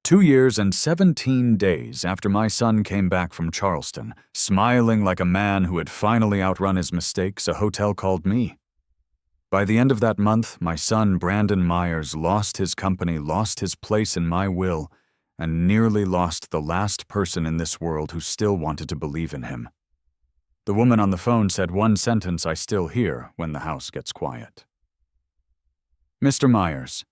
2 years and 17 days after my son came back from Charleston, smiling like a man who had finally outrun his mistakes, a hotel called me. By the end of that month, my son Brandon Myers lost his company, lost his place in my will, and nearly lost the last person in this world who still wanted to believe in him. The woman on the phone said one sentence I still hear when the house gets quiet. "Mr. Myers,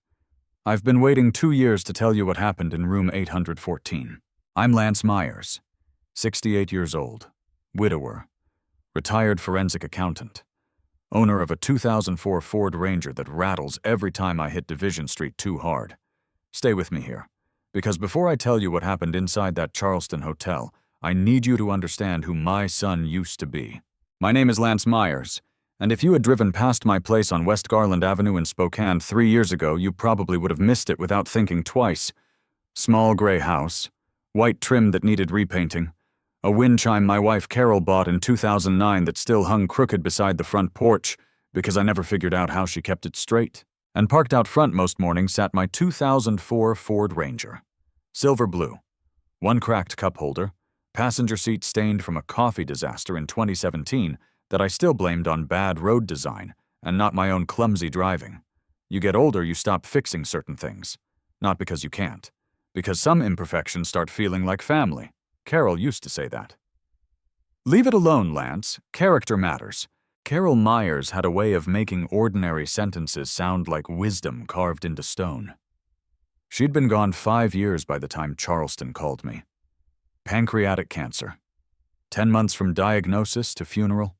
I've been waiting 2 years to tell you what happened in room 814. I'm Lance Myers, 68 years old, widower, retired forensic accountant, owner of a 2004 Ford Ranger that rattles every time I hit Division Street too hard. Stay with me here, because before I tell you what happened inside that Charleston hotel, I need you to understand who my son used to be. My name is Lance Myers, and if you had driven past my place on West Garland Avenue in Spokane 3 years ago, you probably would have missed it without thinking twice. Small gray house, white trim that needed repainting, a wind chime my wife Carol bought in 2009 that still hung crooked beside the front porch because I never figured out how she kept it straight. And parked out front most mornings sat my 2004 Ford Ranger. Silver blue, one cracked cup holder, passenger seat stained from a coffee disaster in 2017 that I still blamed on bad road design and not my own clumsy driving. You get older, you stop fixing certain things. Not because you can't. Because some imperfections start feeling like family. Carol used to say that. Leave it alone, Lance. Character matters. Carol Myers had a way of making ordinary sentences sound like wisdom carved into stone. She'd been gone 5 years by the time Charleston called me. Pancreatic cancer. 10 months from diagnosis to funeral.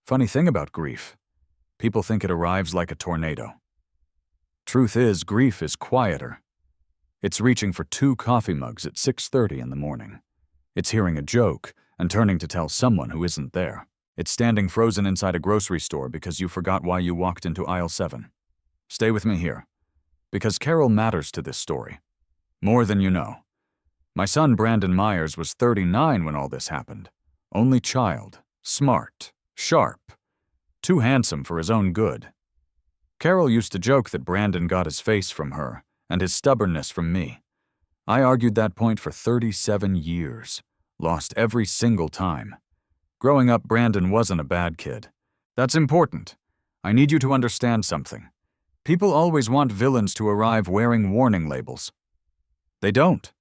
Funny thing about grief, people think it arrives like a tornado. Truth is, grief is quieter. It's reaching for 2 coffee mugs at 6:30 in the morning. It's hearing a joke and turning to tell someone who isn't there. It's standing frozen inside a grocery store because you forgot why you walked into aisle 7. Stay with me here, because Carol matters to this story. More than you know. My son Brandon Myers was 39 when all this happened. Only child, smart, sharp, too handsome for his own good. Carol used to joke that Brandon got his face from her and his stubbornness from me. I argued that point for 37 years, lost every single time. Growing up, Brandon wasn't a bad kid. That's important. I need you to understand something. People always want villains to arrive wearing warning labels. They don't.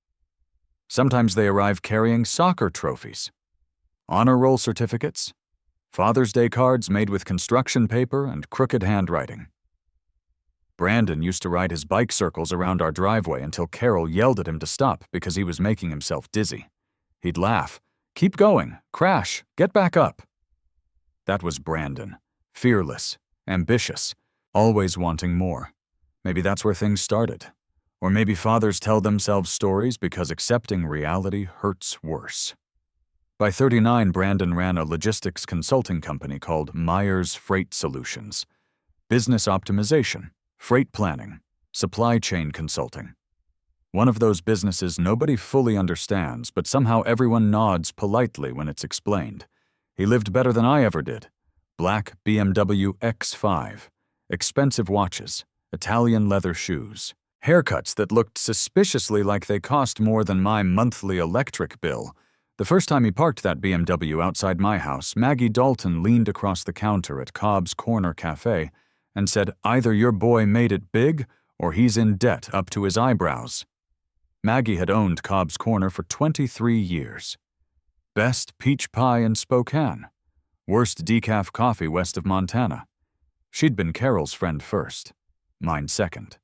Sometimes they arrive carrying soccer trophies, honor roll certificates, Father's Day cards made with construction paper and crooked handwriting. Brandon used to ride his bike circles around our driveway until Carol yelled at him to stop because he was making himself dizzy. He'd laugh, "Keep going, crash, get back up." That was Brandon, fearless, ambitious, always wanting more. Maybe that's where things started. Or maybe fathers tell themselves stories because accepting reality hurts worse. By 39, Brandon ran a logistics consulting company called Myers Freight Solutions. Business optimization, freight planning, supply chain consulting. One of those businesses nobody fully understands, but somehow everyone nods politely when it's explained. He lived better than I ever did. Black BMW X5, expensive watches, Italian leather shoes, haircuts that looked suspiciously like they cost more than my monthly electric bill. The first time he parked that BMW outside my house, Maggie Dalton leaned across the counter at Cobb's Corner Cafe and said, "Either your boy made it big or he's in debt up to his eyebrows." Maggie had owned Cobb's Corner for 23 years. Best peach pie in Spokane. Worst decaf coffee west of Montana. She'd been Carol's friend first, mine second.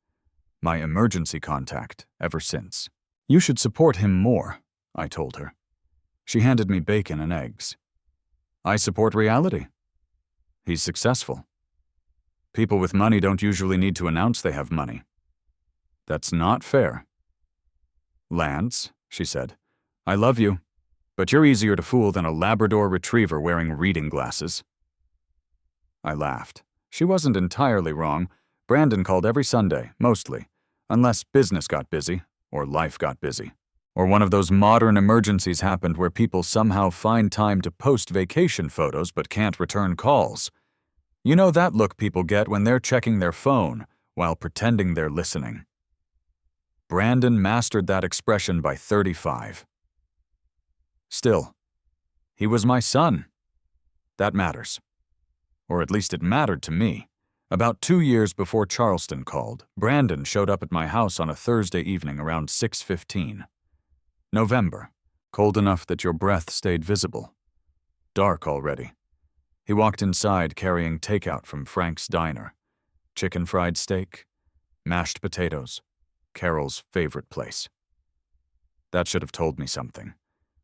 My emergency contact ever since. "You should support him more," I told her. She handed me bacon and eggs. "I support reality. He's successful. People with money don't usually need to announce they have money." "That's not fair." "Lance," she said, "I love you, but you're easier to fool than a Labrador retriever wearing reading glasses." I laughed. She wasn't entirely wrong. Brandon called every Sunday, mostly, unless business got busy or life got busy. Or one of those modern emergencies happened where people somehow find time to post vacation photos but can't return calls. You know that look people get when they're checking their phone while pretending they're listening. Brandon mastered that expression by 35. Still, he was my son. That matters. Or at least it mattered to me. About 2 years before Charleston called, Brandon showed up at my house on a Thursday evening around 6:15. November, cold enough that your breath stayed visible. Dark already. He walked inside carrying takeout from Frank's Diner. Chicken fried steak, mashed potatoes, Carol's favorite place. That should have told me something.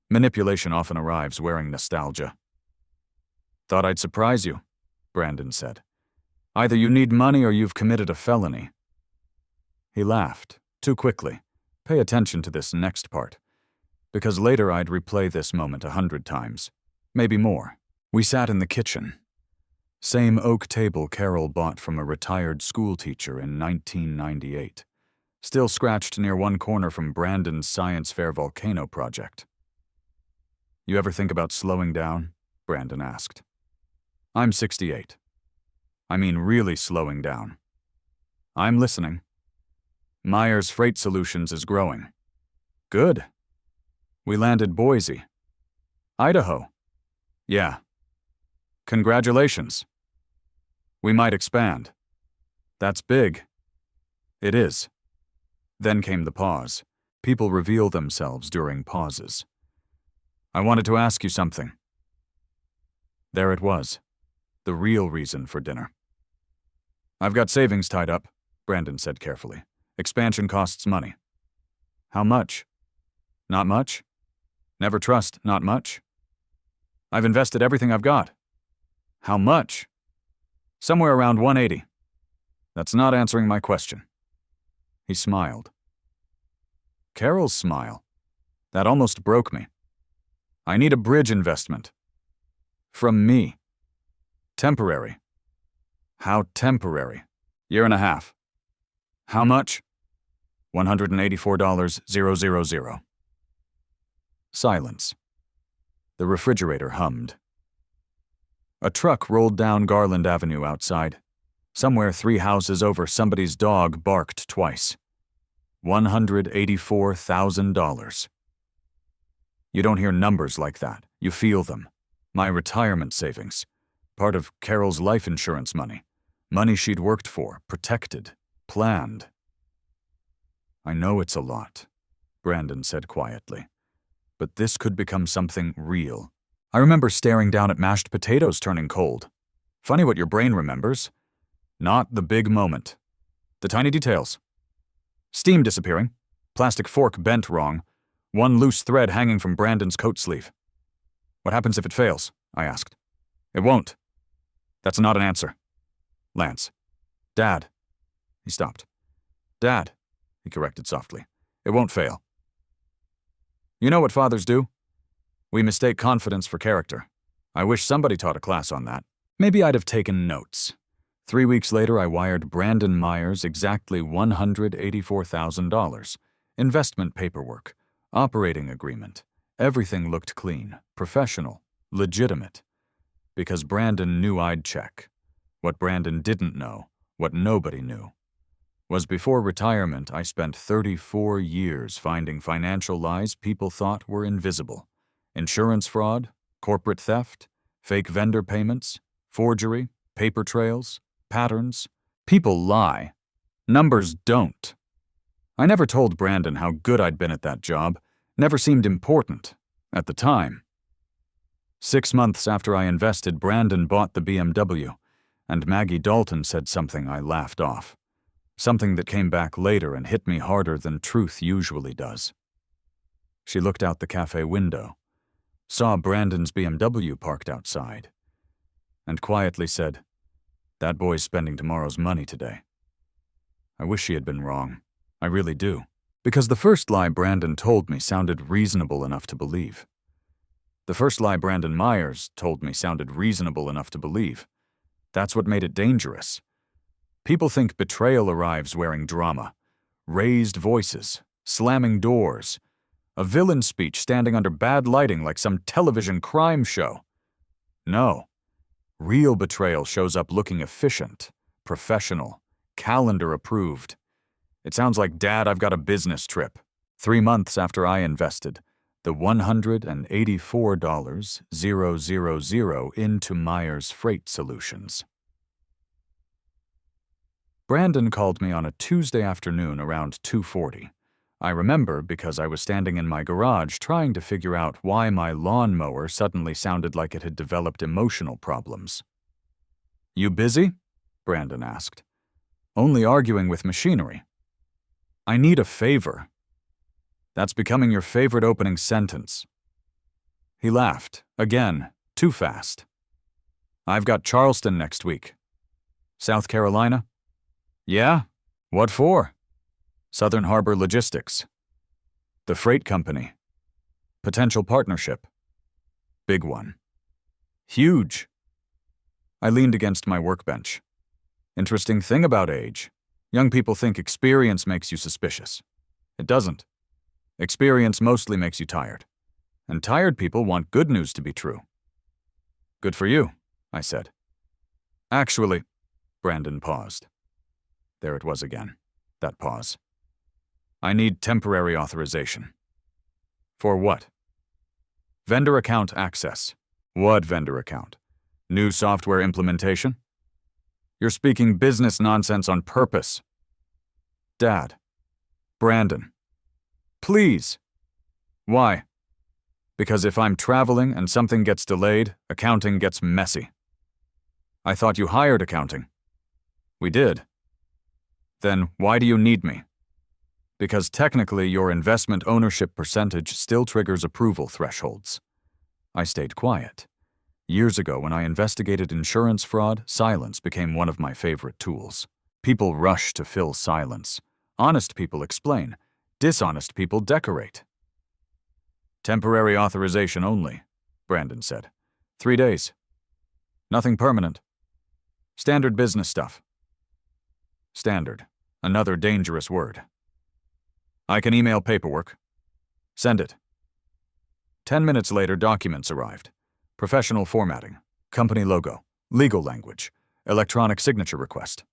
Manipulation often arrives wearing nostalgia. "Thought I'd surprise you," Brandon said. "Either you need money or you've committed a felony." He laughed, too quickly. Pay attention to this next part. Because later I'd replay this moment 100 times. Maybe more. We sat in the kitchen. Same oak table Carol bought from a retired schoolteacher in 1998. Still scratched near one corner from Brandon's science fair volcano project. "You ever think about slowing down?" Brandon asked. "I'm 68. I mean really slowing down." "I'm listening." "Myers Freight Solutions is growing." "Good." "We landed Boise." "Idaho." "Yeah." "Congratulations." "We might expand." "That's big." "It is." Then came the pause. People reveal themselves during pauses. "I wanted to ask you something." There it was. The real reason for dinner. "I've got savings tied up," Brandon said carefully. "Expansion costs money." "How much?" "Not much." "Never trust not much." "I've invested everything I've got." "How much?" "Somewhere around 180. "That's not answering my question." He smiled. Carol's smile. That almost broke me. "I need a bridge investment." "From me." "Temporary." "How temporary?" "1.5 years." "How much?" $184,000. Silence. The refrigerator hummed. A truck rolled down Garland Avenue outside. Somewhere 3 houses over, somebody's dog barked twice. $184,000. You don't hear numbers like that. You feel them. My retirement savings. Part of Carol's life insurance money. Money she'd worked for, protected, planned. "I know it's a lot," Brandon said quietly. "But this could become something real." I remember staring down at mashed potatoes turning cold. Funny what your brain remembers. Not the big moment. The tiny details. Steam disappearing. Plastic fork bent wrong. One loose thread hanging from Brandon's coat sleeve. "What happens if it fails?" I asked. "It won't." "That's not an answer." Lance. "Dad." He stopped. "Dad," he corrected softly. "It won't fail." You know what fathers do? We mistake confidence for character. I wish somebody taught a class on that. Maybe I'd have taken notes. 3 weeks later, I wired Brandon Myers exactly $184,000. Investment paperwork, operating agreement. Everything looked clean, professional, legitimate. Because Brandon knew I'd check. What Brandon didn't know, what nobody knew, was before retirement I spent 34 years finding financial lies people thought were invisible. Insurance fraud, corporate theft, fake vendor payments, forgery, paper trails, patterns. People lie. Numbers don't. I never told Brandon how good I'd been at that job. Never seemed important. At the time. 6 months after I invested, Brandon bought the BMW, and Maggie Dalton said something I laughed off. Something that came back later and hit me harder than truth usually does. She looked out the cafe window, saw Brandon's BMW parked outside, and quietly said, "That boy's spending tomorrow's money today." I wish she had been wrong. I really do. Because the first lie Brandon told me sounded reasonable enough to believe. The first lie Brandon Myers told me sounded reasonable enough to believe. That's what made it dangerous. People think betrayal arrives wearing drama, raised voices, slamming doors, a villain speech standing under bad lighting like some television crime show. No. Real betrayal shows up looking efficient, professional, calendar approved. It sounds like, Dad, I've got a business trip. 3 months after I invested the $184,000 into Myers Freight Solutions. Brandon called me on a Tuesday afternoon around 2:40. I remember because I was standing in my garage trying to figure out why my lawnmower suddenly sounded like it had developed emotional problems. "You busy?" Brandon asked. "Only arguing with machinery." "I need a favor." "That's becoming your favorite opening sentence." He laughed, again, too fast. "I've got Charleston next week." "South Carolina?" "Yeah? What for?" "Southern Harbor Logistics." "The freight company." "Potential partnership." "Big one." "Huge." I leaned against my workbench. "Interesting thing about age. Young people think experience makes you suspicious. It doesn't. Experience mostly makes you tired. And tired people want good news to be true." "Good for you," I said. "Actually," Brandon paused. There it was again, that pause. "I need temporary authorization." "For what?" "Vendor account access." "What vendor account? New software implementation?" "You're speaking business nonsense on purpose." "Dad." "Brandon." "Please." "Why?" "Because if I'm traveling and something gets delayed, accounting gets messy." "I thought you hired accounting." "We did." "Then why do you need me?" "Because technically your investment ownership percentage still triggers approval thresholds." I stayed quiet. Years ago, when I investigated insurance fraud, silence became one of my favorite tools. People rush to fill silence. Honest people explain. Dishonest people decorate. "Temporary authorization only," Brandon said. 3 days. "Nothing permanent." "Standard business stuff." Standard. Another dangerous word. "I can email paperwork." "Send it." 10 minutes later, documents arrived. Professional formatting, company logo, legal language, electronic signature request.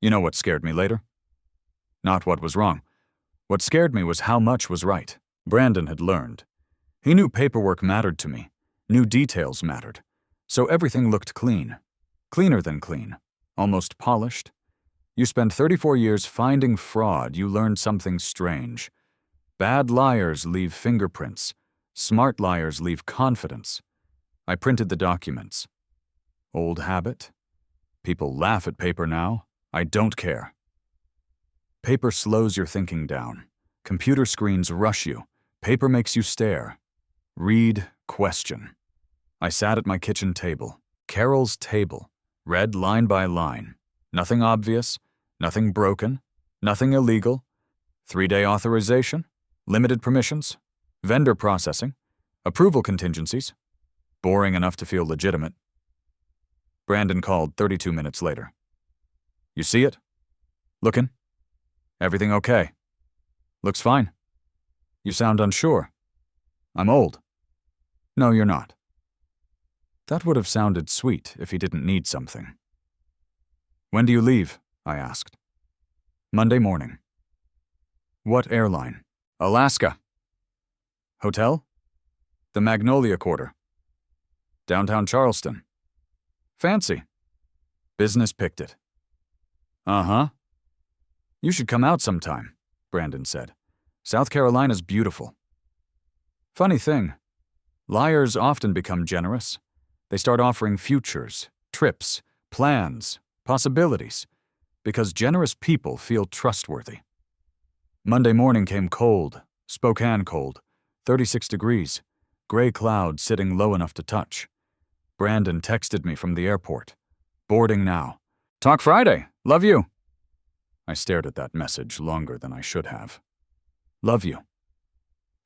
You know what scared me later? Not what was wrong. What scared me was how much was right. Brandon had learned. He knew paperwork mattered to me. New details mattered. So everything looked clean. Cleaner than clean. Almost polished. You spend 34 years finding fraud, you learn something strange. Bad liars leave fingerprints. Smart liars leave confidence. I printed the documents. Old habit? People laugh at paper now. I don't care. Paper slows your thinking down. Computer screens rush you. Paper makes you stare. Read, question. I sat at my kitchen table. Carol's table. Read line by line. Nothing obvious. Nothing broken. Nothing illegal. 3-day authorization. Limited permissions. Vendor processing. Approval contingencies. Boring enough to feel legitimate. Brandon called 32 minutes later. "You see it? Lookin'? Everything okay?" "Looks fine." "You sound unsure." "I'm old." "No, you're not." That would have sounded sweet if he didn't need something. "When do you leave?" I asked. "Monday morning." "What airline?" "Alaska." "Hotel?" "The Magnolia Quarter." "Downtown Charleston." "Fancy." "Business picked it." "Uh-huh." "You should come out sometime," Brandon said. "South Carolina's beautiful." Funny thing, liars often become generous. They start offering futures, trips, plans, possibilities, because generous people feel trustworthy. Monday morning came cold, Spokane cold, 36 degrees, gray clouds sitting low enough to touch. Brandon texted me from the airport. "Boarding now. Talk Friday. Love you." I stared at that message longer than I should have. Love you.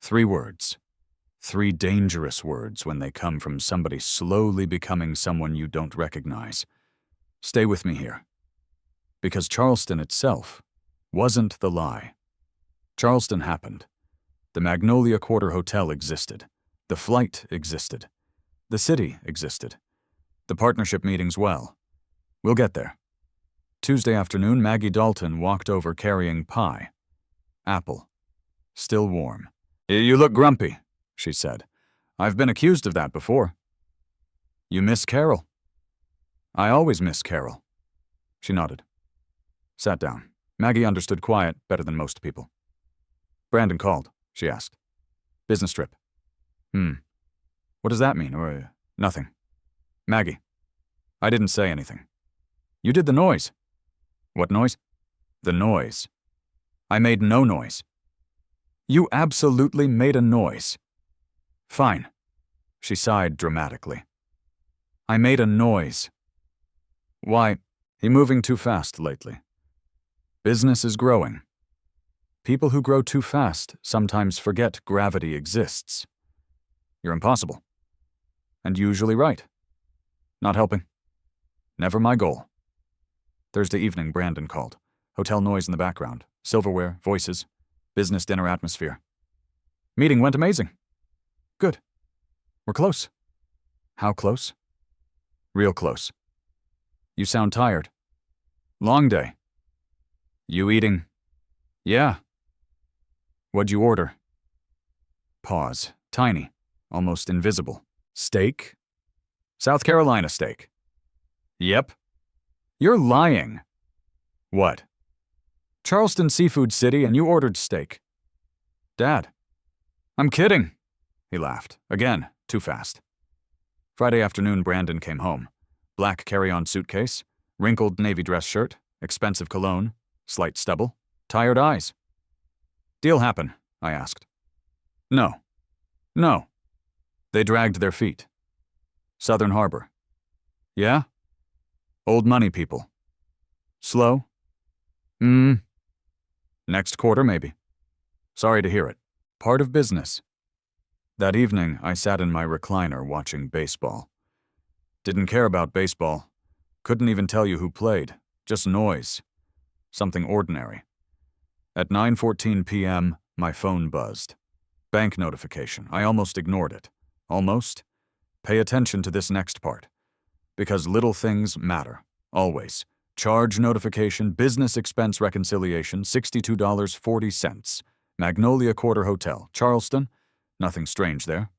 3 words. 3 dangerous words when they come from somebody slowly becoming someone you don't recognize. Stay with me here. Because Charleston itself wasn't the lie. Charleston happened. The Magnolia Quarter Hotel existed. The flight existed. The city existed. The partnership meetings well. We'll get there. Tuesday afternoon, Maggie Dalton walked over carrying pie. apple. Still warm. You look grumpy, she said. I've been accused of that before. You miss Carol? I always miss Carol. She nodded. Sat down. Maggie understood quiet better than most people. Brandon called, she asked. Business trip. What does that mean, or nothing? Maggie. I didn't say anything. You did the noise. What noise? The noise. I made no noise. You absolutely made a noise. Fine. She sighed dramatically. I made a noise. Why? He moving too fast lately. Business is growing. People who grow too fast sometimes forget gravity exists. You're impossible. And usually right. Not helping. Never my goal. Thursday evening, Brandon called. Hotel noise in the background. Silverware, voices, business dinner atmosphere. Meeting went amazing. Good. We're close. How close? Real close. You sound tired. Long day. You eating? Yeah. What'd you order? Pause. Tiny. Almost invisible. Steak? South Carolina steak. Yep. You're lying. What? Charleston Seafood City and you ordered steak. Dad. I'm kidding. He laughed. Again, too fast. Friday afternoon, Brandon came home. Black carry-on suitcase, wrinkled navy dress shirt, expensive cologne, slight stubble, tired eyes. Deal happen? I asked. No. No. They dragged their feet. Southern Harbor. Yeah? Old money people. Slow? Next quarter, maybe. Sorry to hear it. Part of business. That evening, I sat in my recliner watching baseball. Didn't care about baseball. Couldn't even tell you who played. Just noise. Something ordinary. At 9:14 p.m., my phone buzzed. Bank notification. I almost ignored it. Almost? Pay attention to this next part. Because little things matter. Always. Charge notification, business expense reconciliation, $62.40. Magnolia Quarter Hotel, Charleston. Nothing strange there.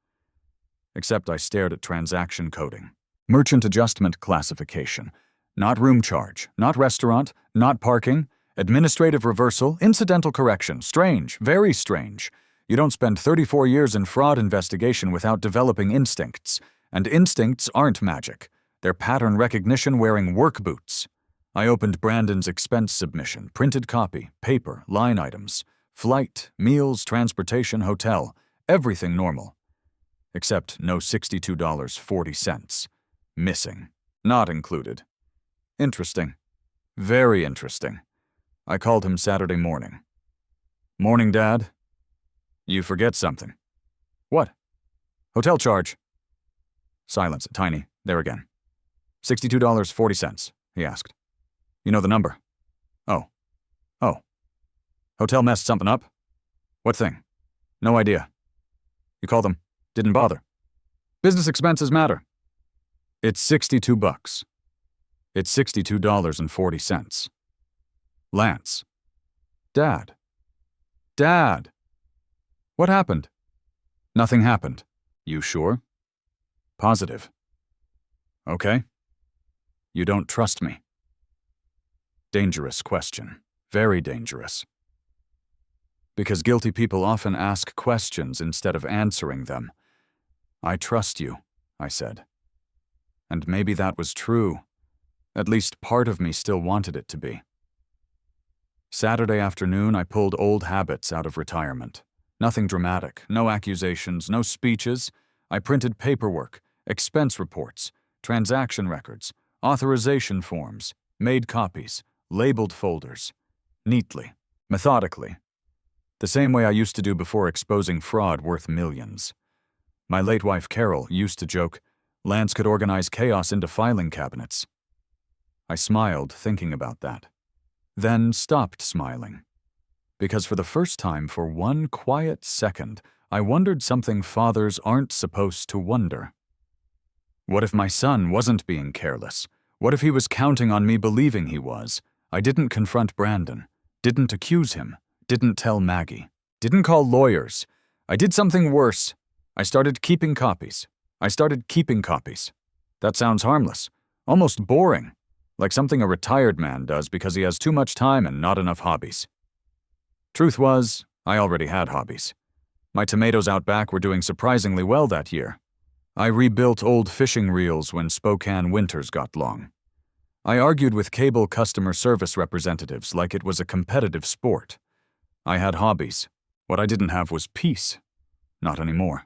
Except I stared at transaction coding. Merchant adjustment classification. Not room charge, not restaurant, not parking. Administrative reversal, incidental correction. Strange, very strange. You don't spend 34 years in fraud investigation without developing instincts. And instincts aren't magic. They're pattern recognition wearing work boots. I opened Brandon's expense submission, printed copy, paper, line items, flight, meals, transportation, hotel, everything normal. Except no $62.40. Missing. Not included. Interesting. Very interesting. I called him Saturday morning. Morning, Dad. You forget something. What? Hotel charge. Silence. Tiny. There again. $62.40, he asked. You know the number. Oh. Hotel messed something up? What thing? No idea. You called them. Didn't bother. Business expenses matter. It's $62. It's $62.40. Lance. Dad. What happened? Nothing happened. You sure? Positive. Okay. You don't trust me. Dangerous question. Very dangerous. Because guilty people often ask questions instead of answering them. I trust you, I said. And maybe that was true. At least part of me still wanted it to be. Saturday afternoon, I pulled old habits out of retirement. Nothing dramatic, no accusations, no speeches. I printed paperwork, expense reports, transaction records, authorization forms, made copies, labeled folders. Neatly, methodically. The same way I used to do before exposing fraud worth millions. My late wife Carol used to joke, Lance could organize chaos into filing cabinets. I smiled thinking about that. Then stopped smiling. Because for the first time for one quiet second, I wondered something fathers aren't supposed to wonder. What if my son wasn't being careless? What if he was counting on me believing he was? I didn't confront Brandon, didn't accuse him, Didn't tell Maggie. Didn't call lawyers. I did something worse. I started keeping copies. That sounds harmless. Almost boring. Like something a retired man does because he has too much time and not enough hobbies. Truth was, I already had hobbies. My tomatoes out back were doing surprisingly well that year. I rebuilt old fishing reels when Spokane winters got long. I argued with cable customer service representatives like it was a competitive sport. I had hobbies. What I didn't have was peace. Not anymore.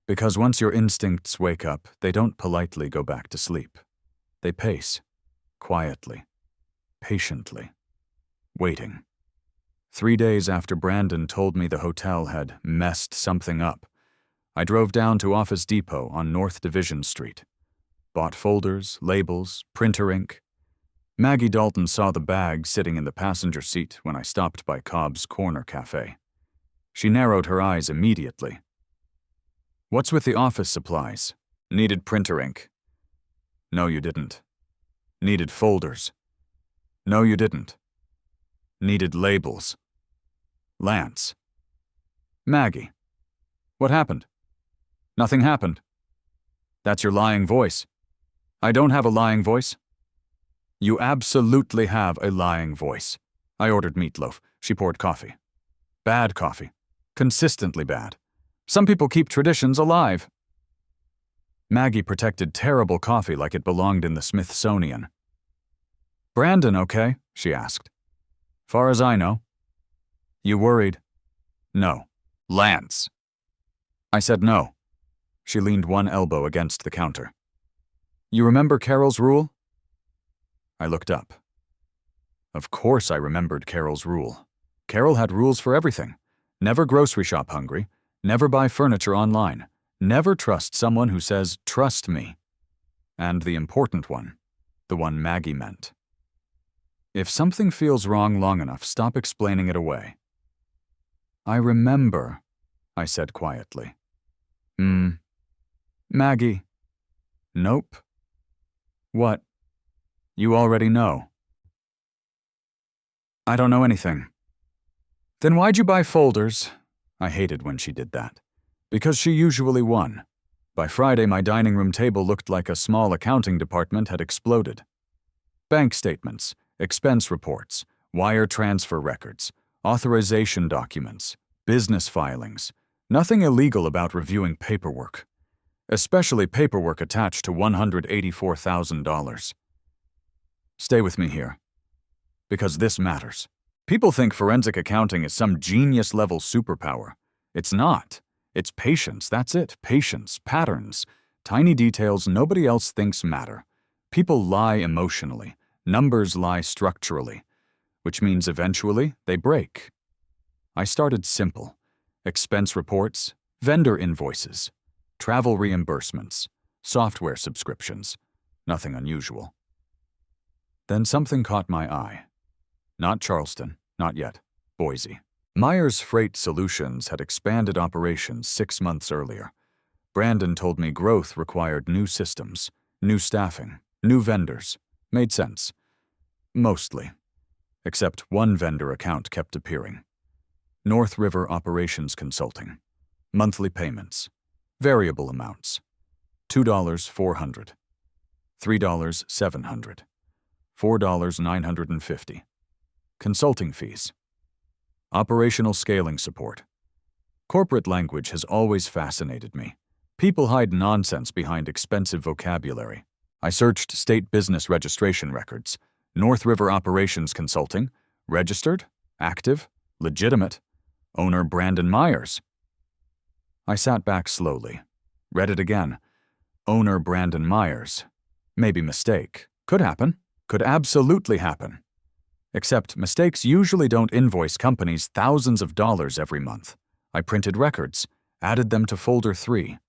Because once your instincts wake up, they don't politely go back to sleep. They pace. Quietly. Patiently. Waiting. 3 days after Brandon told me the hotel had messed something up, I drove down to Office Depot on North Division Street. Bought folders, labels, printer ink. Maggie Dalton saw the bag sitting in the passenger seat when I stopped by Cobb's Corner Cafe. She narrowed her eyes immediately. "What's with the office supplies? Needed printer ink." "No, you didn't." "Needed folders." "No, you didn't." "Needed labels." "Lance." "Maggie." "What happened?" "Nothing happened." "That's your lying voice." "I don't have a lying voice." "You absolutely have a lying voice." I ordered meatloaf. She poured coffee. Bad coffee. Consistently bad. Some people keep traditions alive. Maggie protected terrible coffee like it belonged in the Smithsonian. "Brandon okay?" she asked. "Far as I know." "You worried?" "No." "Lance." I said no. She leaned one elbow against the counter. "You remember Carol's rule?" I looked up. Of course I remembered Carol's rule. Carol had rules for everything. Never grocery shop hungry. Never buy furniture online. Never trust someone who says, "Trust me." And the important one, the one Maggie meant. If something feels wrong long enough, stop explaining it away. "I remember," I said quietly. Maggie." "Nope." "What?" "You already know." "I don't know anything." "Then why'd you buy folders?" I hated when she did that. Because she usually won. By Friday, my dining room table looked like a small accounting department had exploded. Bank statements, expense reports, wire transfer records, authorization documents, business filings. Nothing illegal about reviewing paperwork. Especially paperwork attached to $184,000. Stay with me here. Because this matters. People think forensic accounting is some genius-level superpower. It's not. It's patience, that's it. Patience, patterns, tiny details nobody else thinks matter. People lie emotionally. Numbers lie structurally. Which means eventually they break. I started simple. Expense reports, vendor invoices, travel reimbursements, software subscriptions. Nothing unusual. Then something caught my eye. Not Charleston, not yet. Boise. Myers Freight Solutions had expanded operations 6 months earlier. Brandon told me growth required new systems, new staffing, new vendors. Made sense. Mostly. Except one vendor account kept appearing. North River Operations Consulting. Monthly payments. Variable amounts. $2,400. $3,700. $4,950. Consulting fees. Operational scaling support. Corporate language has always fascinated me. People hide nonsense behind expensive vocabulary. I searched state business registration records. North River Operations Consulting. Registered, active, legitimate. Owner Brandon Myers. I sat back slowly. Read it again. Owner Brandon Myers. Maybe mistake. Could happen. Could absolutely happen. Except mistakes usually don't invoice companies thousands of dollars every month. I printed records, added them to Folder 3.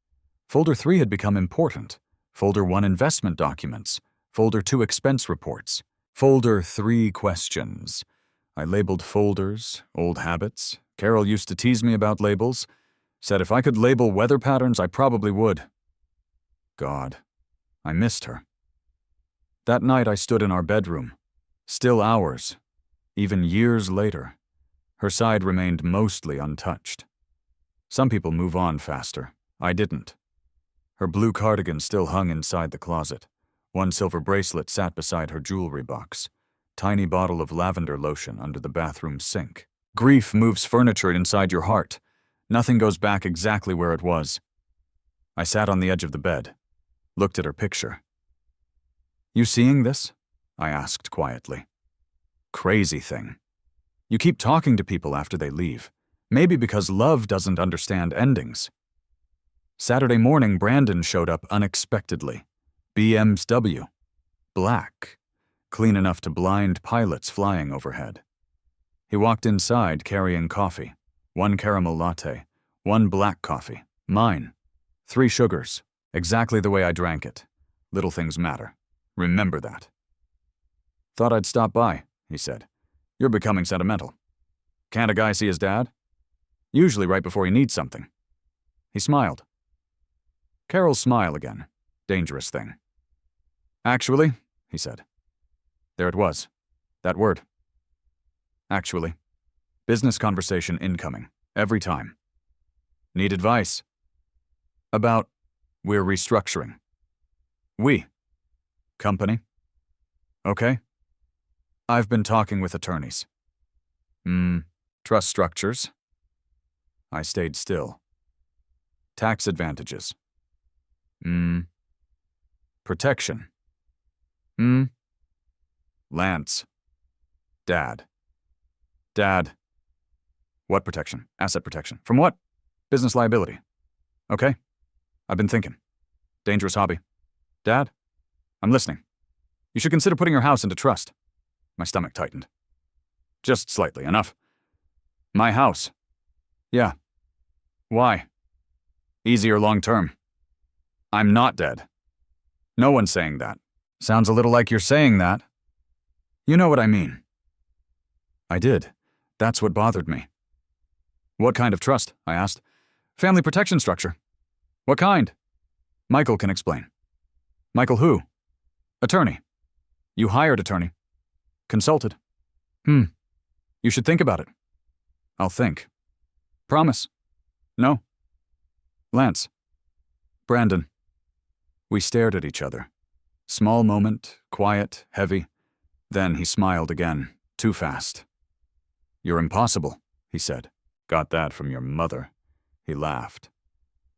Folder 3 had become important. Folder 1 investment documents. Folder 2 expense reports. Folder 3 questions. I labeled folders, old habits. Carol used to tease me about labels. Said if I could label weather patterns, I probably would. God, I missed her. That night I stood in our bedroom. Still hours. Even years later. Her side remained mostly untouched. Some people move on faster. I didn't. Her blue cardigan still hung inside the closet. One silver bracelet sat beside her jewelry box. Tiny bottle of lavender lotion under the bathroom sink. Grief moves furniture inside your heart. Nothing goes back exactly where it was. I sat on the edge of the bed, looked at her picture. "You seeing this?" I asked quietly. "Crazy thing. You keep talking to people after they leave. Maybe because love doesn't understand endings." Saturday morning, Brandon showed up unexpectedly. BMW. Black. Clean enough to blind pilots flying overhead. He walked inside carrying coffee. 1 caramel latte. 1 black coffee. Mine. 3 sugars. Exactly the way I drank it. Little things matter. Remember that. "Thought I'd stop by," he said. "You're becoming sentimental. Can't a guy see his dad? Usually right before he needs something." He smiled. Carol's smile again. Dangerous thing. "Actually," he said. There it was. That word. Actually. Business conversation incoming. Every time. "Need advice?" "About, we're restructuring." "We." "Company?" "Okay." "I've been talking with attorneys." Trust structures?" I stayed still. "Tax advantages?" "Protection?" "Lance." "Dad." "Dad." "What protection?" "Asset protection." "From what?" "Business liability." "Okay. I've been thinking. Dangerous hobby." "Dad?" "I'm listening." "You should consider putting your house into trust." My stomach tightened. "Just slightly. Enough." "My house?" "Yeah." "Why?" "Easier long term." "I'm not dead." "No one's saying that." "Sounds a little like you're saying that." "You know what I mean." I did. That's what bothered me. "What kind of trust?" I asked. "Family protection structure." "What kind?" "Michael can explain." "Michael who?" "Attorney." "You hired attorney." "Consulted." "You should think about it." "I'll think." "Promise." "No." "Lance." "Brandon." We stared at each other. Small moment, quiet, heavy. Then he smiled again, too fast. "You're impossible," he said. "Got that from your mother." He laughed.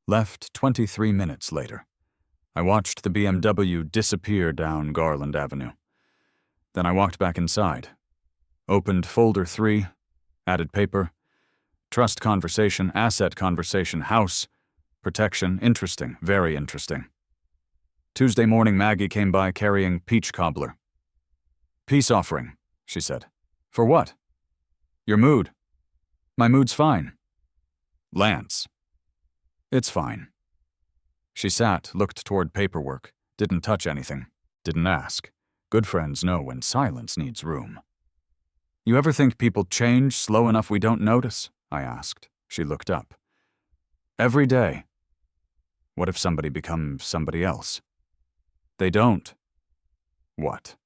Left 23 minutes later. I watched the BMW disappear down Garland Avenue. Then I walked back inside. Opened folder 3, added paper. Trust conversation, asset conversation, house. Protection, interesting, very interesting. Tuesday morning, Maggie came by carrying peach cobbler. "Peace offering," she said. "For what?" "Your mood." "My mood's fine." "Lance." "It's fine." She sat, looked toward paperwork, didn't touch anything, didn't ask. Good friends know when silence needs room. "You ever think people change slow enough we don't notice?" I asked. She looked up. "Every day." "What if somebody becomes somebody else?" "They don't." "What?"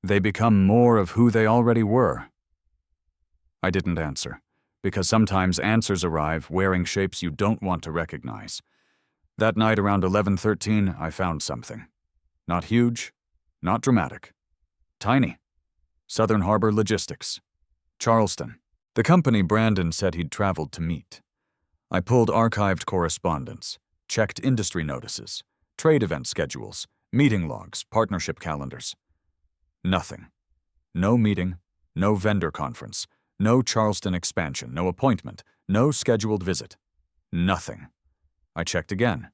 "They become more of who they already were." I didn't answer, because sometimes answers arrive wearing shapes you don't want to recognize. That night around 11:13, I found something. Not huge, not dramatic. Tiny. Southern Harbor Logistics. Charleston. The company Brandon said he'd traveled to meet. I pulled archived correspondence, checked industry notices, trade event schedules, meeting logs, partnership calendars. Nothing. No meeting, no vendor conference, no Charleston expansion, no appointment, no scheduled visit. Nothing. I checked again.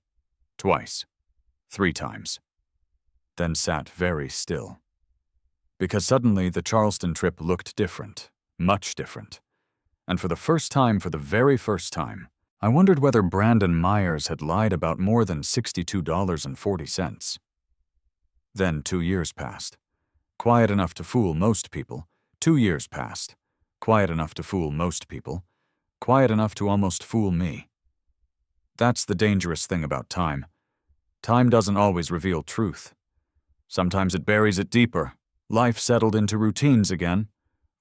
Twice. 3 times. Then sat very still. Because suddenly the Charleston trip looked different, much different. And for the very first time, I wondered whether Brandon Myers had lied about more than $62.40. Then 2 years passed. Quiet enough to fool most people. 2 years passed. Quiet enough to fool most people. Quiet enough to almost fool me. That's the dangerous thing about time. Time doesn't always reveal truth. Sometimes it buries it deeper. Life settled into routines again.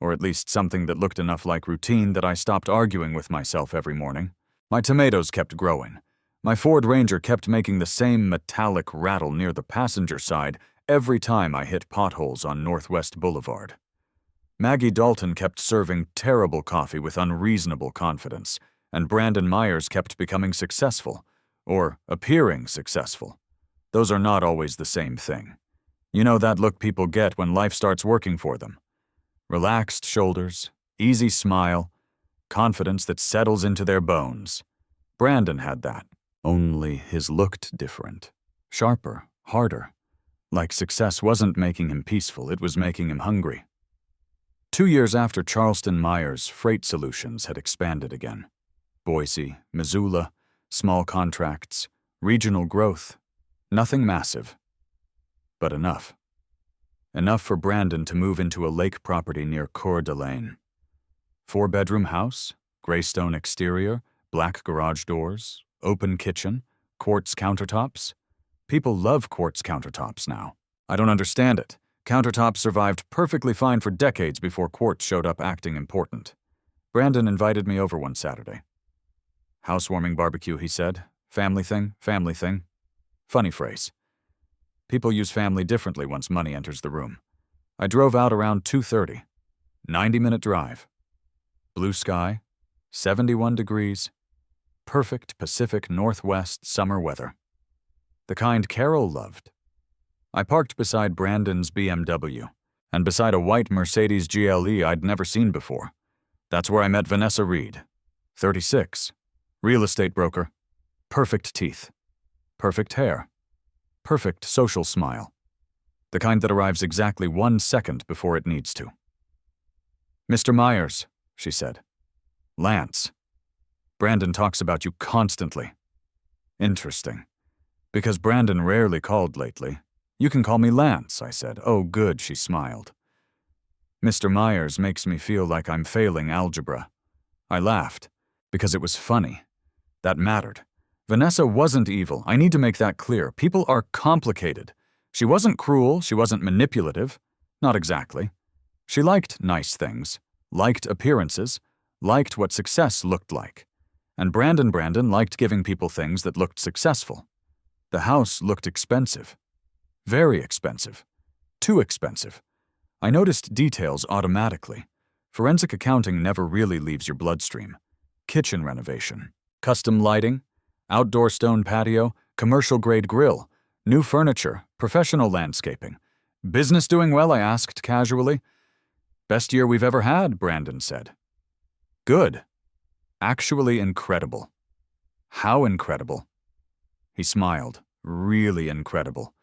or at least something that looked enough like routine that I stopped arguing with myself every morning. My tomatoes kept growing. My Ford Ranger kept making the same metallic rattle near the passenger side every time I hit potholes on Northwest Boulevard. Maggie Dalton kept serving terrible coffee with unreasonable confidence, and Brandon Myers kept becoming successful, or appearing successful. Those are not always the same thing. You know that look people get when life starts working for them. Relaxed shoulders, easy smile, confidence that settles into their bones. Brandon had that, only his looked different. Sharper, harder. Like success wasn't making him peaceful, it was making him hungry. 2 years after Charleston, Myers' Freight Solutions had expanded again. Boise, Missoula, small contracts, regional growth. Nothing massive, but enough. Enough for Brandon to move into a lake property near Coeur d'Alene. 4-bedroom house, gray stone exterior, black garage doors, open kitchen, quartz countertops. People love quartz countertops now. I don't understand it. Countertops survived perfectly fine for decades before quartz showed up acting important. Brandon invited me over one Saturday. Housewarming barbecue, he said. Family thing, family thing. Funny phrase. People use family differently once money enters the room. I drove out around 2:30. 90-minute drive. Blue sky, 71 degrees. Perfect Pacific Northwest summer weather. The kind Carol loved. I parked beside Brandon's BMW, and beside a white Mercedes GLE I'd never seen before. That's where I met Vanessa Reed, 36, real estate broker, perfect teeth, perfect hair, perfect social smile, the kind that arrives exactly 1 second before it needs to. "Mr. Myers," she said. "Lance. Brandon talks about you constantly." "Interesting. Because Brandon rarely called lately. You can call me Lance," I said. "Oh, good," she smiled. "Mr. Myers makes me feel like I'm failing algebra." I laughed, because it was funny. That mattered. Vanessa wasn't evil. I need to make that clear. People are complicated. She wasn't cruel. She wasn't manipulative. Not exactly. She liked nice things, liked appearances, liked what success looked like. And Brandon liked giving people things that looked successful. The house looked expensive. Very expensive. Too expensive. I noticed details automatically. Forensic accounting never really leaves your bloodstream. Kitchen renovation, custom lighting, outdoor stone patio, commercial-grade grill, new furniture, professional landscaping. "Business doing well?" I asked casually. "Best year we've ever had," Brandon said. "Good. Actually incredible." "How incredible?" He smiled. "Really incredible.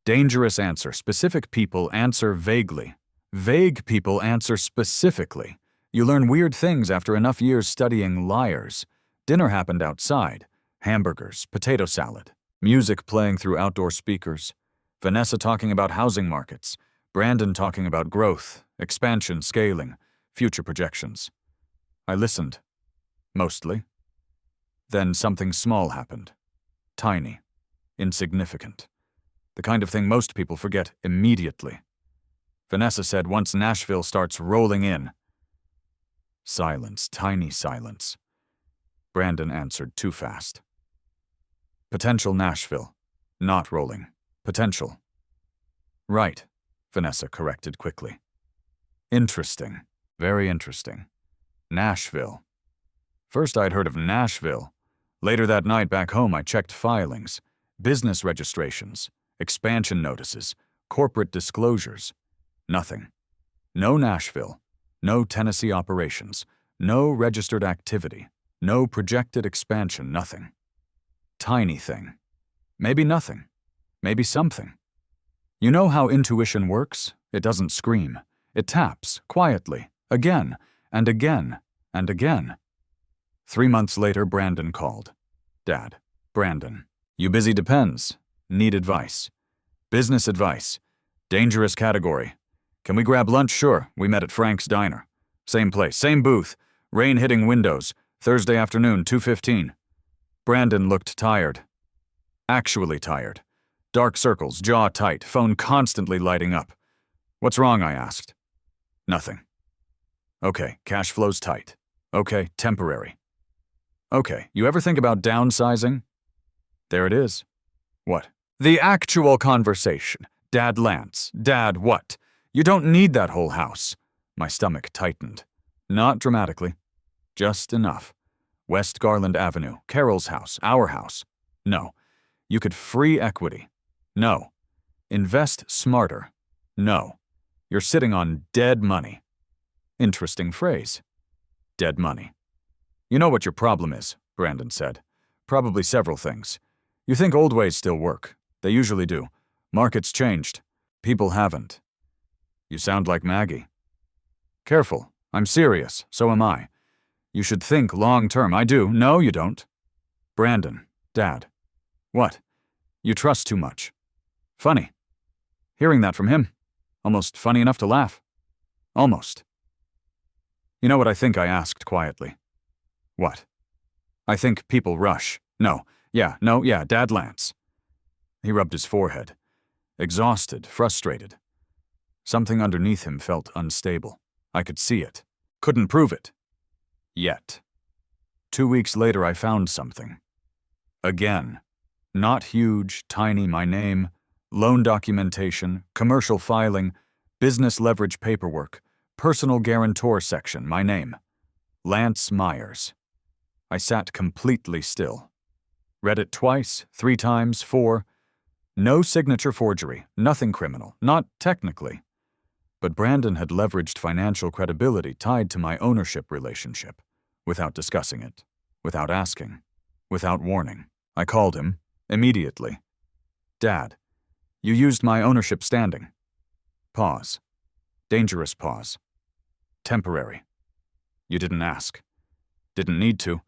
Dangerous answer. Specific people answer vaguely. Vague people answer specifically. You learn weird things after enough years studying liars. Dinner happened outside. Hamburgers, potato salad, music playing through outdoor speakers. Vanessa talking about housing markets. Brandon talking about growth, expansion, scaling, future projections. I listened. Mostly. Then something small happened. Tiny. Insignificant. The kind of thing most people forget immediately. Vanessa said once Nashville starts rolling in. Silence, tiny silence. Brandon answered too fast. Potential Nashville. Not rolling. Potential. Right, Vanessa corrected quickly. Interesting. Very interesting. Nashville. First I'd heard of Nashville. Later that night back home I checked filings, business registrations, expansion notices, corporate disclosures. Nothing. No Nashville. No Tennessee operations. No registered activity. No projected expansion, nothing. Tiny thing. Maybe nothing. Maybe something. You know how intuition works? It doesn't scream. It taps, quietly, again, and again, and again. 3 months later, Brandon called. "Dad, Brandon, you busy? Depends. Need advice. Business advice. Dangerous category. Can we grab lunch? Sure. We met at Frank's Diner. Same place, same booth. Rain hitting windows. Thursday afternoon, 2:15. Brandon looked tired. Actually tired. Dark circles, jaw tight, phone constantly lighting up. "What's wrong?" I asked. "Nothing." Okay, cash flow's tight. Okay, temporary. Okay, you ever think about downsizing? There it is. What? The actual conversation. Dad Lance. Dad what? You don't need that whole house. My stomach tightened. Not dramatically. Just enough. West Garland Avenue, Carol's house, our house. No. You could free equity. No. Invest smarter. No. You're sitting on dead money. Interesting phrase. Dead money. You know what your problem is, Brandon said. Probably several things. You think old ways still work. They usually do. Markets changed. People haven't. You sound like Maggie. Careful. I'm serious. So am I. You should think long term. I do. No, you don't. Brandon. Dad. What? You trust too much. Funny. Hearing that from him. Almost funny enough to laugh. Almost. You know what I think? I asked quietly. What? I think people rush. No, yeah, Dad Lance. He rubbed his forehead. Exhausted, frustrated. Something underneath him felt unstable. I could see it. Couldn't prove it. Yet. 2 weeks later I found something. Again. Not huge, tiny, my name, loan documentation, commercial filing, business leverage paperwork, personal guarantor section, my name. Lance Myers. I sat completely still. Read it twice, 3 times, 4. No signature forgery, nothing criminal, not technically. But Brandon had leveraged financial credibility tied to my ownership relationship, without discussing it, without asking, without warning. I called him, immediately. Dad, you used my ownership standing. Pause. Dangerous pause. Temporary. You didn't ask. Didn't need to.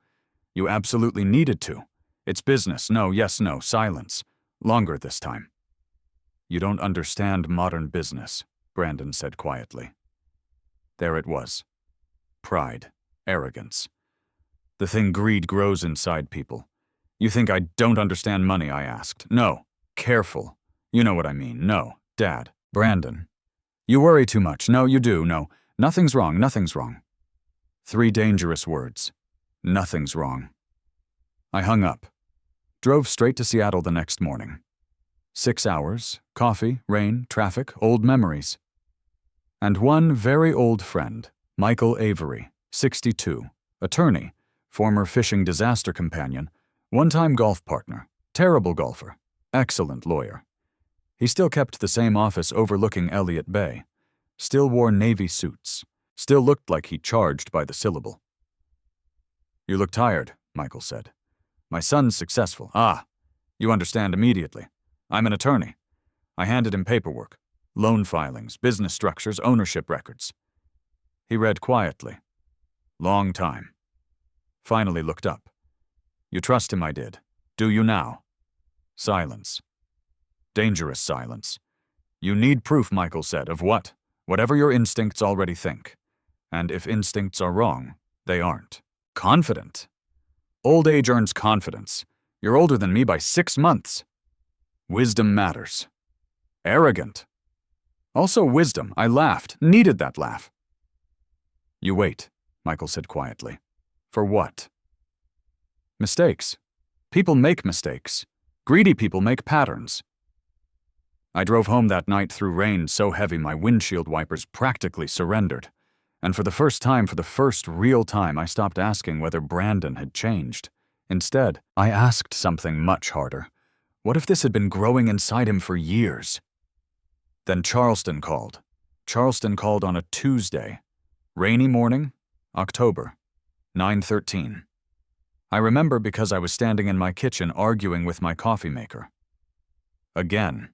You absolutely needed to. It's business. No, yes, no. Silence. Longer this time. You don't understand modern business, Brandon said quietly. There it was. Pride. Arrogance. The thing greed grows inside people. You think I don't understand money, I asked. No. Careful. You know what I mean. No. Dad. Brandon. You worry too much. No, you do. No. Nothing's wrong. Nothing's wrong. 3 dangerous words. Nothing's wrong. I hung up. Drove straight to Seattle the next morning. 6 hours, coffee, rain, traffic, old memories. And one very old friend, Michael Avery, 62, attorney, former fishing disaster companion, one-time golf partner, terrible golfer, excellent lawyer. He still kept the same office overlooking Elliott Bay, still wore Navy suits, still looked like he charged by the syllable. You look tired, Michael said. My son's successful. Ah, you understand immediately. I'm an attorney. I handed him paperwork, loan filings, business structures, ownership records. He read quietly. Long time. Finally looked up. You trust him, I did. Do you now? Silence. Dangerous silence. You need proof, Michael said, of what? Whatever your instincts already think. And if instincts are wrong, they aren't. Confident. Old age earns confidence. You're older than me by 6 months. Wisdom matters. Arrogant. Also wisdom. I laughed. Needed that laugh. You wait, Michael said quietly. For what? Mistakes. People make mistakes. Greedy people make patterns. I drove home that night through rain so heavy my windshield wipers practically surrendered. And for the first real time, I stopped asking whether Brandon had changed. Instead, I asked something much harder. What if this had been growing inside him for years? Then Charleston called. Charleston called on a Tuesday. Rainy morning, October, 9:13. I remember because I was standing in my kitchen arguing with my coffee maker. Again.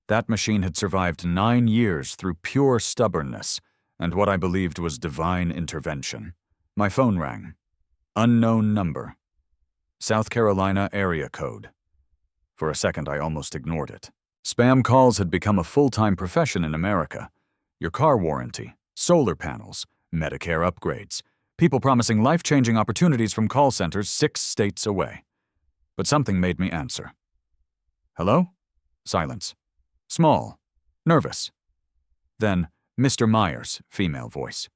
That machine had survived 9 years through pure stubbornness and what I believed was divine intervention. My phone rang. Unknown number. South Carolina area code. For a second, I almost ignored it. Spam calls had become a full-time profession in America. Your car warranty, solar panels, Medicare upgrades, people promising life-changing opportunities from call centers 6 states away. But something made me answer. Hello? Silence. Small. Nervous. Then, Mr. Myers, female voice.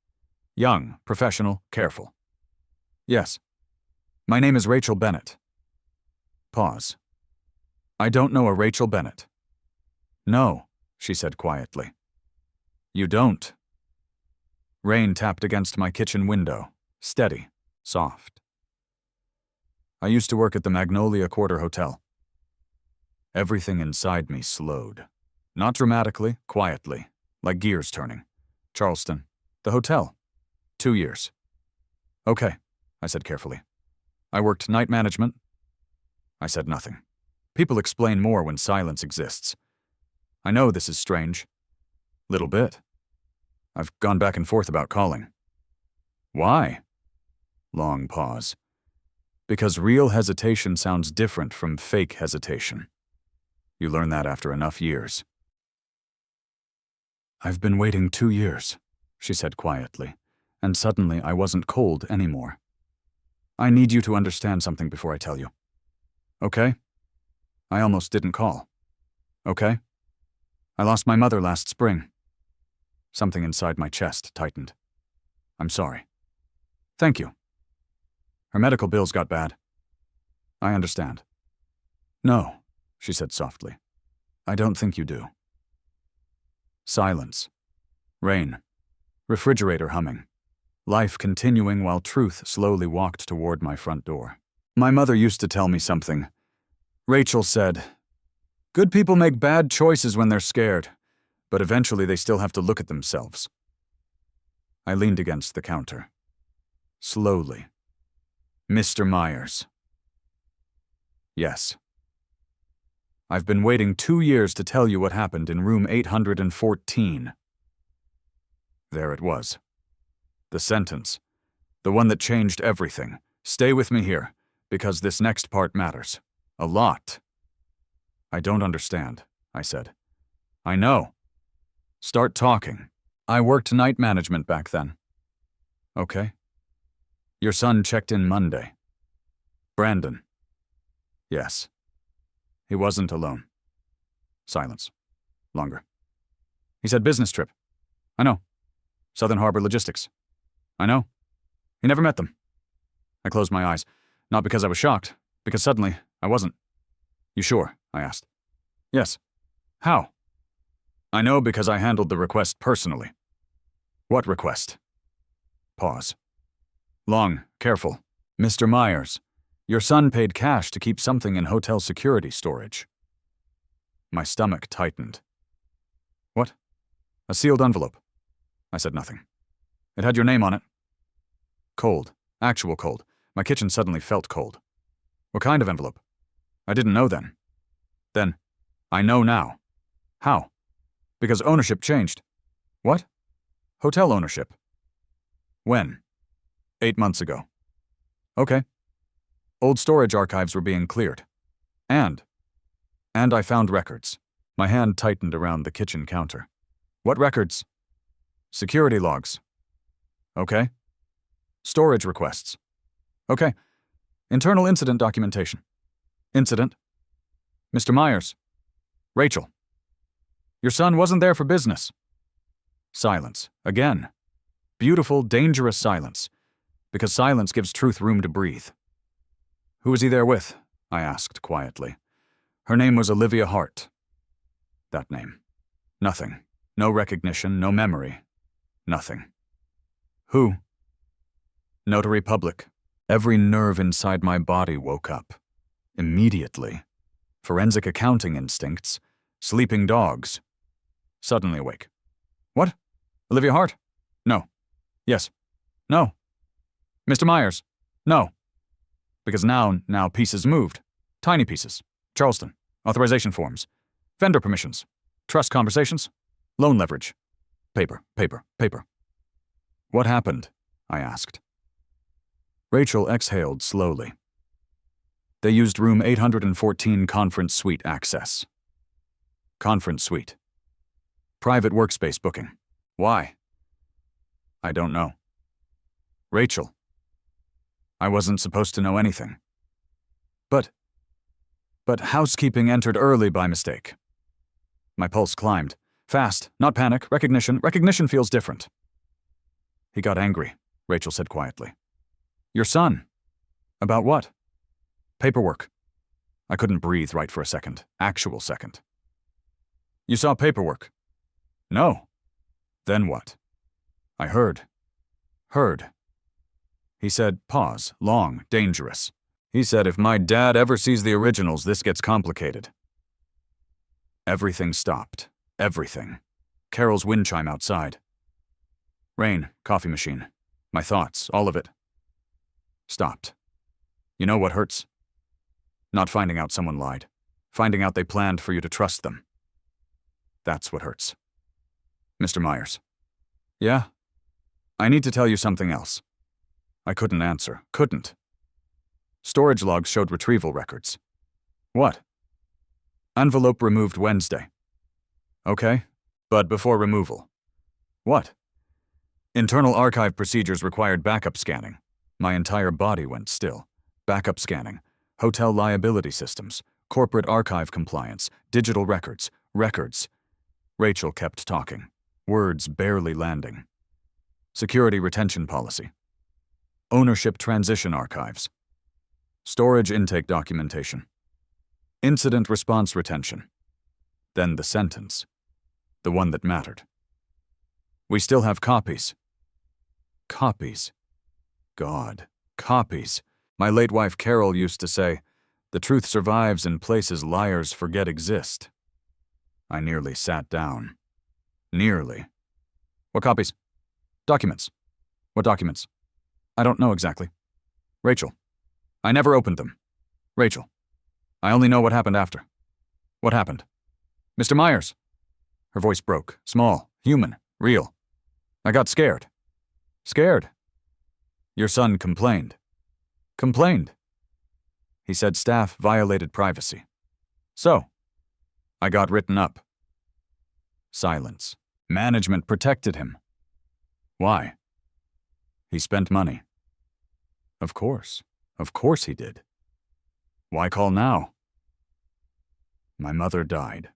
Young, professional, careful. Yes. My name is Rachel Bennett. Pause. I don't know a Rachel Bennett. No, she said quietly. You don't. Rain tapped against my kitchen window, steady, soft. I used to work at the Magnolia Quarter Hotel. Everything inside me slowed. Not dramatically, quietly, like gears turning. Charleston. The hotel. 2 years. Okay, I said carefully. I worked night management. I said nothing. People explain more when silence exists. I know this is strange. Little bit. I've gone back and forth about calling. Why? Long pause. Because real hesitation sounds different from fake hesitation. You learn that after enough years. I've been waiting 2 years, she said quietly, and suddenly I wasn't cold anymore. I need you to understand something before I tell you. Okay? I almost didn't call. Okay? I lost my mother last spring. Something inside my chest tightened. I'm sorry. Thank you. Her medical bills got bad. I understand. No, she said softly. I don't think you do. Silence. Rain. Refrigerator humming. Life continuing while truth slowly walked toward my front door. My mother used to tell me something. Rachel said, "Good people make bad choices when they're scared, but eventually they still have to look at themselves." I leaned against the counter. Slowly. Mr. Myers. Yes. I've been waiting 2 years to tell you what happened in room 814. There it was. The sentence. The one that changed everything. Stay with me here, because this next part matters. A lot. I don't understand, I said. I know. Start talking. I worked night management back then. Okay. Your son checked in Monday. Brandon. Yes. He wasn't alone. Silence. Longer. He said business trip. I know. Southern Harbor Logistics. I know. He never met them. I closed my eyes, not because I was shocked, because suddenly I wasn't. You sure? I asked. Yes. How? I know because I handled the request personally. What request? Pause. Long, careful. Mr. Myers, your son paid cash to keep something in hotel security storage. My stomach tightened. What? A sealed envelope. I said nothing. It had your name on it. Cold. Actual cold. My kitchen suddenly felt cold. What kind of envelope? I didn't know then. Then, I know now. How? Because ownership changed. What? Hotel ownership. When? 8 months ago. Okay. Old storage archives were being cleared. And I found records. My hand tightened around the kitchen counter. What records? Security logs. Okay. Storage requests. Okay. Internal incident documentation. Incident. Mr. Myers. Rachel. Your son wasn't there for business. Silence. Again. Beautiful, dangerous silence. Because silence gives truth room to breathe. Who was he there with? I asked quietly. Her name was Olivia Hart. That name. Nothing. No recognition, no memory. Nothing. Who? Notary public. Every nerve inside my body woke up. Immediately. Forensic accounting instincts. Sleeping dogs. Suddenly awake. What? Olivia Hart? No. Yes. No. Mr. Myers? No. Because now pieces moved. Tiny pieces. Charleston. Authorization forms. Vendor permissions. Trust conversations. Loan leverage. Paper, paper, paper. What happened? I asked. Rachel exhaled slowly. They used room 814 conference suite access. Conference suite. Private workspace booking. Why? I don't know. Rachel. I wasn't supposed to know anything. But housekeeping entered early by mistake. My pulse climbed. Fast, not panic, recognition. Recognition feels different. He got angry, Rachel said quietly. Your son. About what? Paperwork. I couldn't breathe right for a second. Actual second. You saw paperwork? No. Then what? I heard. Heard. He said, pause, long, dangerous. He said, if my dad ever sees the originals, this gets complicated. Everything stopped. Everything. Carol's wind chime outside. Rain, coffee machine. My thoughts, all of it. Stopped. You know what hurts? Not finding out someone lied. Finding out they planned for you to trust them. That's what hurts. Mr. Myers. Yeah? I need to tell you something else. I couldn't answer. Couldn't. Storage logs showed retrieval records. What? Envelope removed Wednesday. Okay, but before removal. What? Internal archive procedures required backup scanning. My entire body went still. Backup scanning. Hotel liability systems. Corporate archive compliance. Digital records. Records. Rachel kept talking. Words barely landing. Security retention policy. Ownership transition archives. Storage intake documentation. Incident response retention. Then the sentence. The one that mattered. We still have copies. Copies. God. Copies. My late wife Carol used to say, the truth survives in places liars forget exist. I nearly sat down. Nearly. What copies? Documents. What documents? I don't know exactly. Rachel. I never opened them. Rachel. I only know what happened after. What happened? Mr. Myers. Her voice broke. Small. Human. Real. I got scared. Scared. Your son complained. Complained. He said staff violated privacy. So, I got written up. Silence. Management protected him. Why? He spent money. Of course. Of course he did. Why call now? My mother died.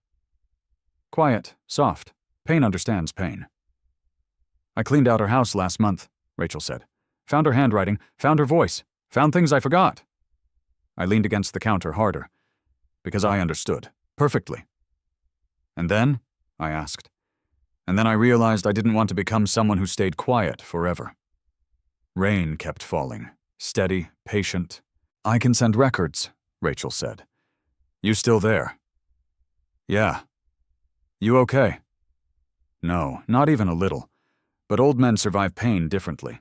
Quiet, soft. Pain understands pain. I cleaned out her house last month, Rachel said. Found her handwriting, found her voice, found things I forgot. I leaned against the counter harder, because I understood, perfectly. And then? I asked. And then I realized I didn't want to become someone who stayed quiet forever. Rain kept falling, steady, patient. I can send records, Rachel said. You still there? Yeah. You okay? No, not even a little. But old men survive pain differently.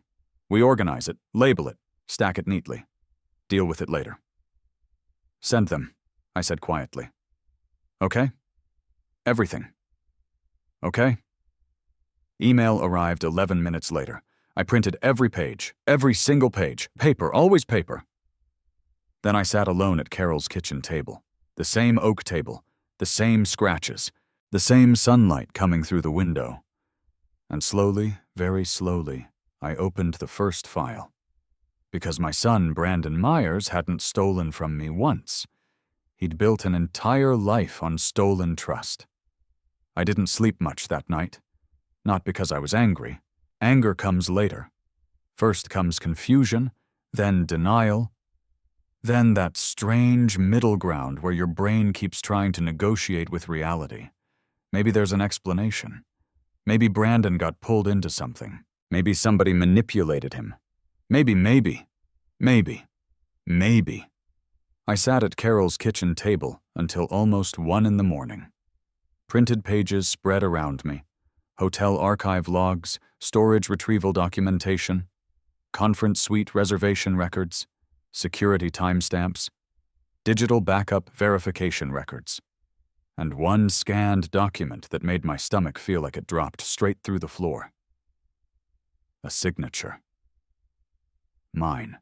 We organize it, label it, stack it neatly. Deal with it later. Send them, I said quietly. Okay? Everything. Okay? Email arrived 11 minutes later. I printed every page, every single page. Paper, always paper. Then I sat alone at Carol's kitchen table. The same oak table, the same scratches, the same sunlight coming through the window. And slowly, very slowly, I opened the first file. Because my son, Brandon Myers, hadn't stolen from me once. He'd built an entire life on stolen trust. I didn't sleep much that night. Not because I was angry. Anger comes later. First comes confusion, then denial, then that strange middle ground where your brain keeps trying to negotiate with reality. Maybe there's an explanation. Maybe Brandon got pulled into something. Maybe somebody manipulated him. Maybe. I sat at Carol's kitchen table until almost 1 in the morning. Printed pages spread around me. Hotel archive logs, storage retrieval documentation, conference suite reservation records, security timestamps, digital backup verification records, and one scanned document that made my stomach feel like it dropped straight through the floor. A signature. Mine.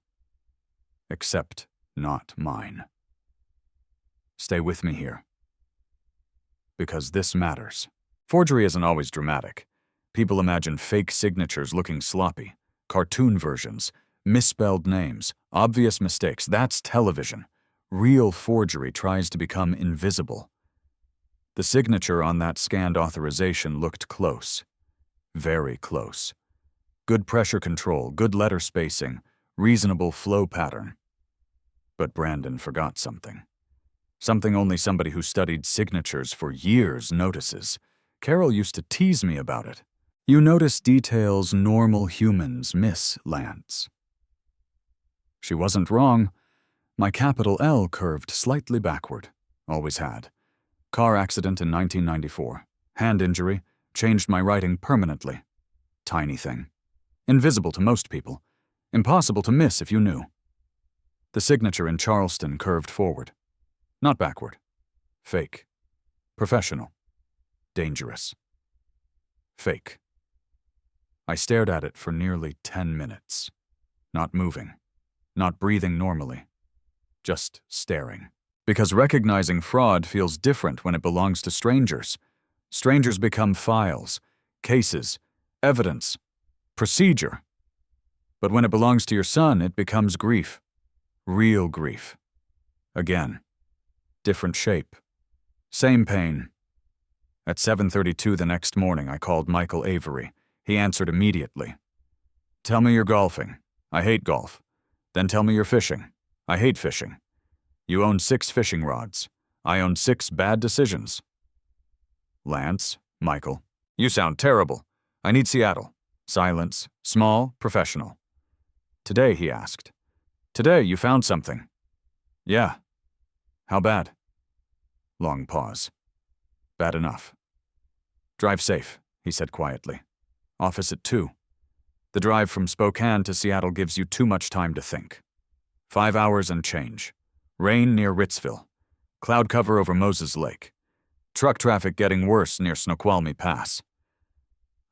Except not mine. Stay with me here. Because this matters. Forgery isn't always dramatic. People imagine fake signatures looking sloppy, cartoon versions, misspelled names, obvious mistakes. That's television. Real forgery tries to become invisible. The signature on that scanned authorization looked close. Very close. Good pressure control, good letter spacing, reasonable flow pattern. But Brandon forgot something. Something only somebody who studied signatures for years notices. Carol used to tease me about it. You notice details normal humans miss, Lance. She wasn't wrong. My capital L curved slightly backward. Always had. Car accident in 1994. Hand injury. Changed my writing permanently. Tiny thing. Invisible to most people. Impossible to miss if you knew. The signature in Charleston curved forward. Not backward. Fake. Professional. Dangerous. Fake. I stared at it for nearly 10 minutes. Not moving. Not breathing normally. Just staring. Because recognizing fraud feels different when it belongs to strangers. Strangers become files, cases, evidence, procedure. But when it belongs to your son, it becomes grief. Real grief. Again. Different shape. Same pain. At 7:32 the next morning, I called Michael Avery. He answered immediately. Tell me you're golfing. I hate golf. Then tell me you're fishing. I hate fishing. You own 6 fishing rods. I own 6 bad decisions. Lance, Michael, you sound terrible. I need Seattle. Silence, small, professional. Today, he asked. Today, you found something. Yeah. How bad? Long pause. Bad enough. Drive safe, he said quietly. Office at 2. The drive from Spokane to Seattle gives you too much time to think. 5 hours and change. Rain near Ritzville. Cloud cover over Moses Lake. Truck traffic getting worse near Snoqualmie Pass.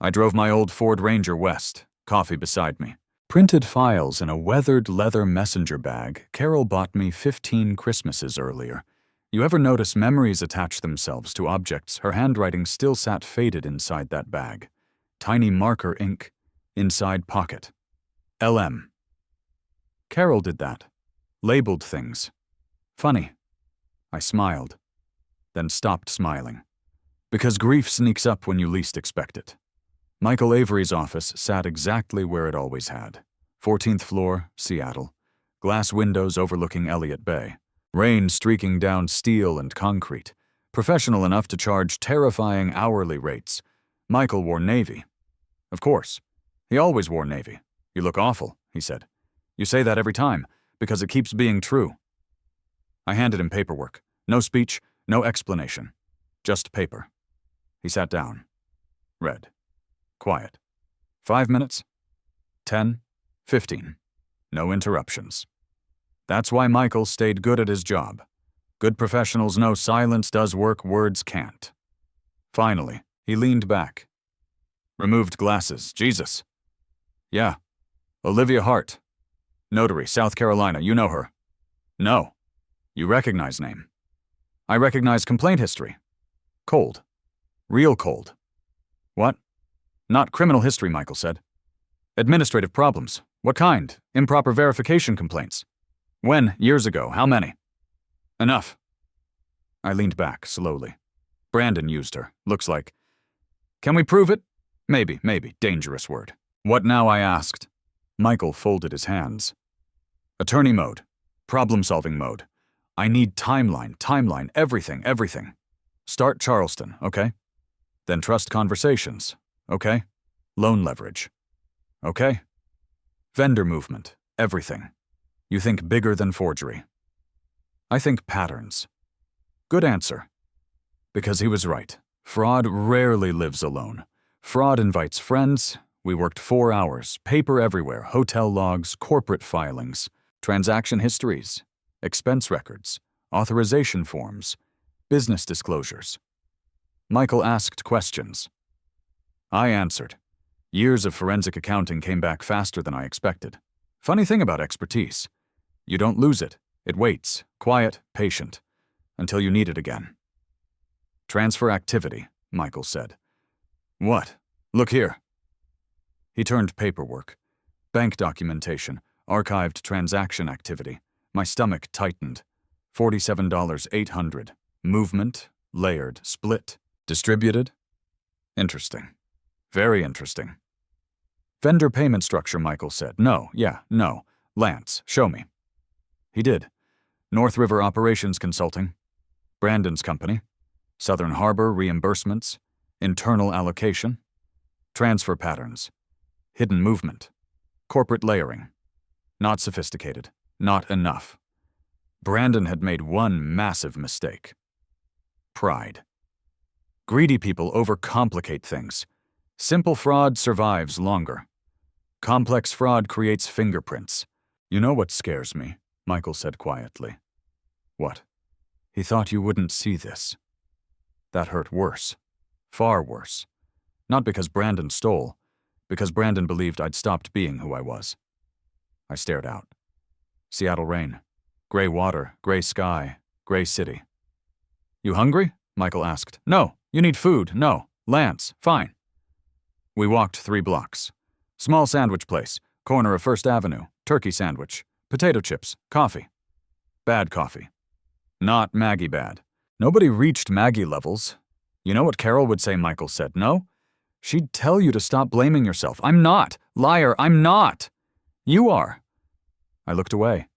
I drove my old Ford Ranger west, coffee beside me. Printed files in a weathered leather messenger bag Carol bought me 15 Christmases earlier. You ever notice memories attach themselves to objects her handwriting still sat faded inside that bag? Tiny marker ink, inside pocket. LM. Carol did that. Labeled things. Funny. I smiled, then stopped smiling. Because grief sneaks up when you least expect it. Michael Avery's office sat exactly where it always had. 14th floor, Seattle. Glass windows overlooking Elliott Bay. Rain streaking down steel and concrete. Professional enough to charge terrifying hourly rates. Michael wore navy. Of course. He always wore navy. You look awful, he said. You say that every time, because it keeps being true. I handed him paperwork. No speech, no explanation. Just paper. He sat down. Read. Quiet. 5 minutes? 10? 15. No interruptions. That's why Michael stayed good at his job. Good professionals know silence does work words can't. Finally, he leaned back. Removed glasses. Jesus. Yeah. Olivia Hart. Notary, South Carolina. You know her. No. You recognize name. I recognize complaint history. Cold. Real cold. What? Not criminal history, Michael said. Administrative problems. What kind? Improper verification complaints. When? Years ago. How many? Enough. I leaned back, slowly. Brandon used her. Looks like. Can we prove it? Maybe. Dangerous word. What now, I asked. Michael folded his hands. Attorney mode. Problem-solving mode. I need timeline, everything. Start Charleston, okay? Then trust conversations, okay? Loan leverage, okay? Vendor movement, everything. You think bigger than forgery. I think patterns. Good answer. Because he was right. Fraud rarely lives alone. Fraud invites friends. We worked 4 hours, paper everywhere, hotel logs, corporate filings, transaction histories, expense records, authorization forms, business disclosures. Michael asked questions. I answered. Years of forensic accounting came back faster than I expected. Funny thing about expertise. You don't lose it. It waits, quiet, patient, until you need it again. Transfer activity, Michael said. What? Look here. He turned paperwork. Bank documentation, archived transaction activity. My stomach tightened. $47,800. Movement, layered, split, distributed. Interesting. Very interesting. Vendor payment structure, Michael said. No, yeah, no. Lance, show me. He did. North River Operations Consulting. Brandon's company. Southern Harbor reimbursements. Internal allocation. Transfer patterns. Hidden movement. Corporate layering. Not sophisticated. Not enough. Brandon had made one massive mistake. Pride. Greedy people overcomplicate things. Simple fraud survives longer. Complex fraud creates fingerprints. You know what scares me, Michael said quietly. What? He thought you wouldn't see this. That hurt worse. Far worse. Not because Brandon stole, because Brandon believed I'd stopped being who I was. I stared out. Seattle rain. Gray water, gray sky, gray city. You hungry? Michael asked. No. You need food? No. Lance, fine. We walked 3 blocks. Small sandwich place, corner of First Avenue, turkey sandwich, potato chips, coffee. Bad coffee. Not Maggie bad. Nobody reached Maggie levels. You know what Carol would say, Michael said. No? She'd tell you to stop blaming yourself. I'm not. Liar, I'm not. You are. I looked away.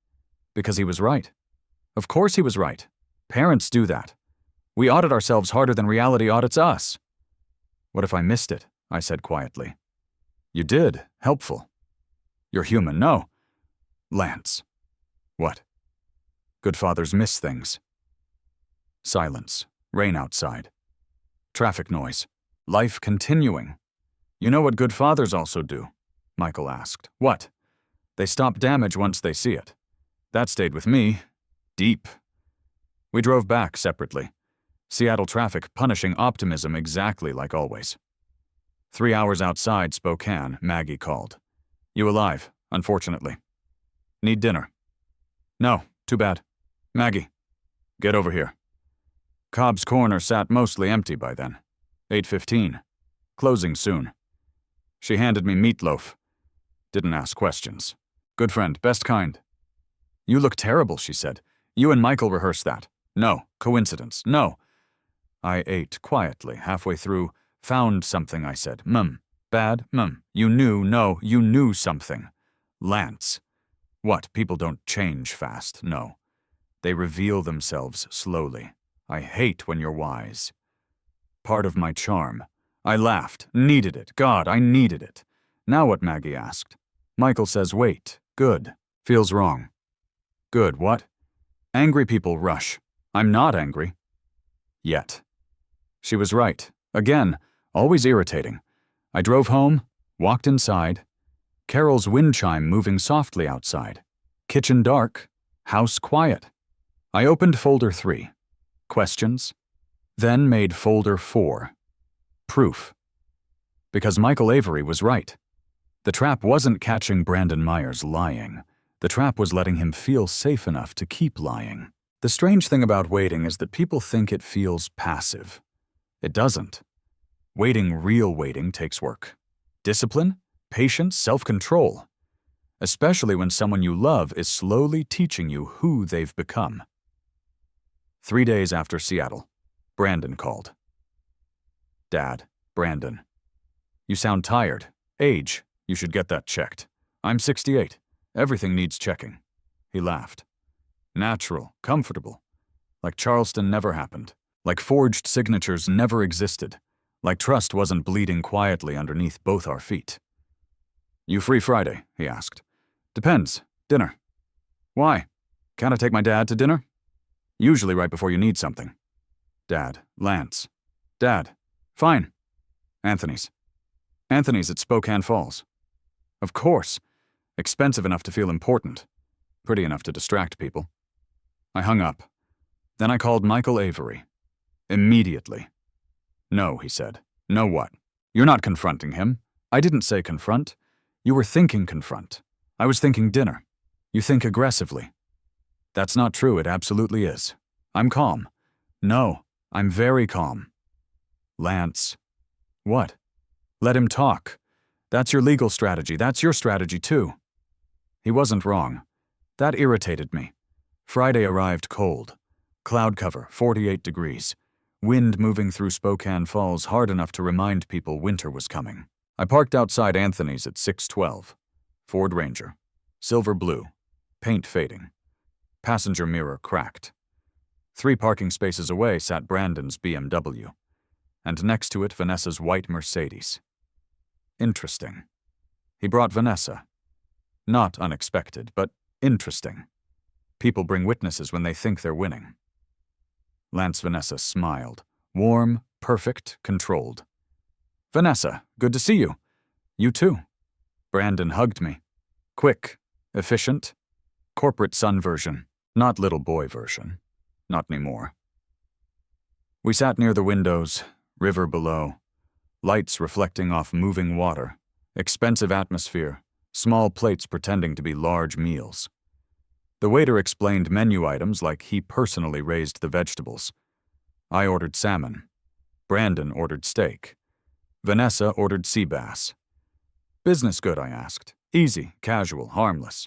Because he was right. Of course he was right. Parents do that. We audit ourselves harder than reality audits us. What if I missed it? I said quietly. You did. Helpful. You're human. No. Lance. What? Good fathers miss things. Silence. Rain outside. Traffic noise. Life continuing. You know what good fathers also do? Michael asked. What? They stop damage once they see it. That stayed with me. Deep. We drove back separately. Seattle traffic punishing optimism exactly like always. 3 hours outside Spokane, Maggie called. You alive, unfortunately. Need dinner. No, too bad. Maggie, get over here. Cobb's Corner sat mostly empty by then. 8:15. Closing soon. She handed me meatloaf. Didn't ask questions. Good friend, best kind. You look terrible, she said. You and Michael rehearsed that. No, coincidence, no. I ate quietly, halfway through. Found something, I said. Bad? You knew, no, you knew something. Lance. What, people don't change fast, no. They reveal themselves slowly. I hate when you're wise. Part of my charm. I laughed. Needed it. God, I needed it. Now what, Maggie asked. Michael says wait. Good. Feels wrong. Good, what? Angry people rush. I'm not angry. Yet. She was right. Again, always irritating. I drove home, walked inside. Carol's wind chime moving softly outside. Kitchen dark. House quiet. I opened folder 3. Questions. Then made folder 4. Proof. Because Michael Avery was right. The trap wasn't catching Brandon Myers lying. The trap was letting him feel safe enough to keep lying. The strange thing about waiting is that people think it feels passive. It doesn't. Real waiting takes work. Discipline, patience, self-control. Especially when someone you love is slowly teaching you who they've become. 3 days after Seattle, Brandon called. Dad, Brandon. You sound tired. Age, you should get that checked. I'm 68. Everything needs checking. He laughed. Natural, comfortable. Like Charleston never happened. Like forged signatures never existed. Like trust wasn't bleeding quietly underneath both our feet. You free Friday? He asked. Depends. Dinner. Why? Can't I take my dad to dinner? Usually right before you need something. Dad. Lance. Dad. Fine. Anthony's. Anthony's at Spokane Falls. Of course. Expensive enough to feel important. Pretty enough to distract people. I hung up. Then I called Michael Avery. Immediately. No, he said. No what? You're not confronting him. I didn't say confront. You were thinking confront. I was thinking dinner. You think aggressively. That's not true, it absolutely is. I'm calm. No, I'm very calm. Lance. What? Let him talk. That's your legal strategy. That's your strategy too. He wasn't wrong. That irritated me. Friday arrived cold. Cloud cover, 48 degrees. Wind moving through Spokane Falls hard enough to remind people winter was coming. I parked outside Anthony's at 612. Ford Ranger. Silver blue. Paint fading. Passenger mirror cracked. 3 parking spaces away sat Brandon's BMW. And next to it, Vanessa's white Mercedes. Interesting. He brought Vanessa. Not unexpected, but interesting. People bring witnesses when they think they're winning. Lance Vanessa smiled. Warm, perfect, controlled. Vanessa, good to see you. You too. Brandon hugged me. Quick, efficient, corporate son version, not little boy version. Not anymore. We sat near the windows, river below, lights reflecting off moving water, expensive atmosphere, small plates pretending to be large meals. The waiter explained menu items like he personally raised the vegetables. I ordered salmon. Brandon ordered steak. Vanessa ordered sea bass. Business good, I asked. Easy, casual, harmless.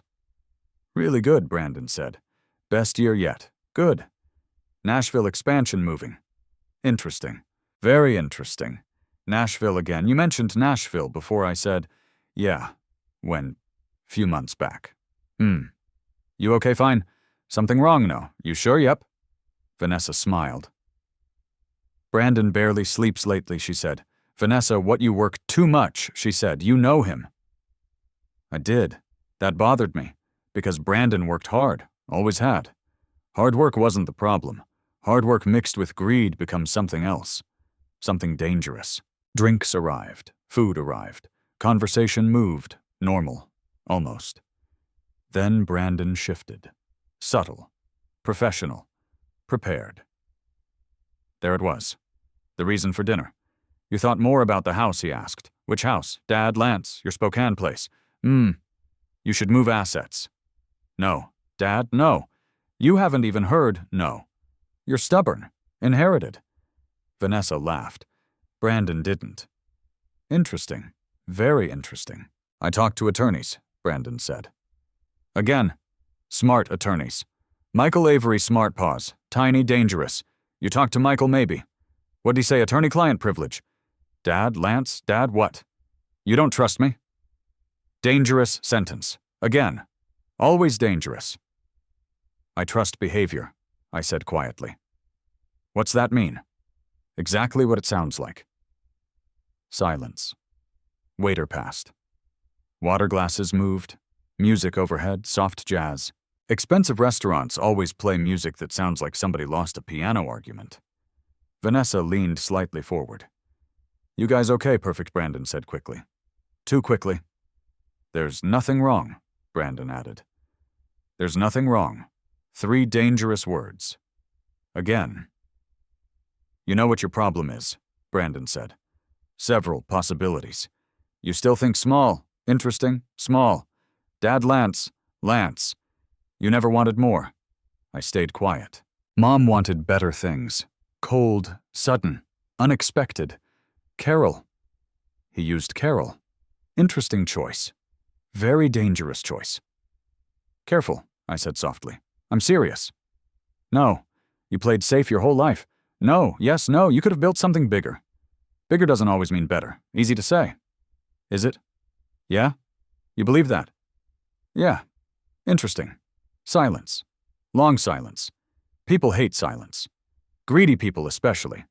Really good, Brandon said. Best year yet. Good. Nashville expansion moving. Interesting. Very interesting. Nashville again. You mentioned Nashville before I said, yeah, when, few months back. You okay, fine? Something wrong, no? You sure? Yep. Vanessa smiled. Brandon barely sleeps lately, she said. Vanessa, what you work too much, she said. You know him. I did. That bothered me, because Brandon worked hard, always had. Hard work wasn't the problem. Hard work mixed with greed becomes something else. Something dangerous. Drinks arrived. Food arrived. Conversation moved. Normal. Almost. Then Brandon shifted. Subtle. Professional. Prepared. There it was. The reason for dinner. You thought more about the house, he asked. Which house? Dad, Lance, your Spokane place. You should move assets. No. Dad, no. You haven't even heard, no. You're stubborn. Inherited. Vanessa laughed. Brandon didn't. Interesting. Very interesting. I talked to attorneys, Brandon said. Again. Smart attorneys. Michael Avery smart paws. Tiny, dangerous. You talked to Michael maybe. What'd he say, attorney-client privilege? Dad, Lance, Dad, what? You don't trust me? Dangerous sentence. Again. Always dangerous. I trust behavior, I said quietly. What's that mean? Exactly what it sounds like. Silence. Waiter passed. Water glasses moved. Music overhead, soft jazz. Expensive restaurants always play music that sounds like somebody lost a piano argument. Vanessa leaned slightly forward. You guys okay, Perfect, Brandon said quickly. Too quickly. There's nothing wrong, Brandon added. There's nothing wrong. 3 dangerous words. Again. You know what your problem is, Brandon said. Several possibilities. You still think small, interesting, small. Dad, Lance, Lance. You never wanted more. I stayed quiet. Mom wanted better things. Cold, sudden, unexpected. Carol. He used Carol. Interesting choice. Very dangerous choice. Careful, I said softly. I'm serious. No. You played safe your whole life. No, yes, no, you could have built something bigger. Bigger doesn't always mean better. Easy to say. Is it? Yeah? You believe that? Yeah. Interesting. Silence. Long silence. People hate silence. Greedy people especially.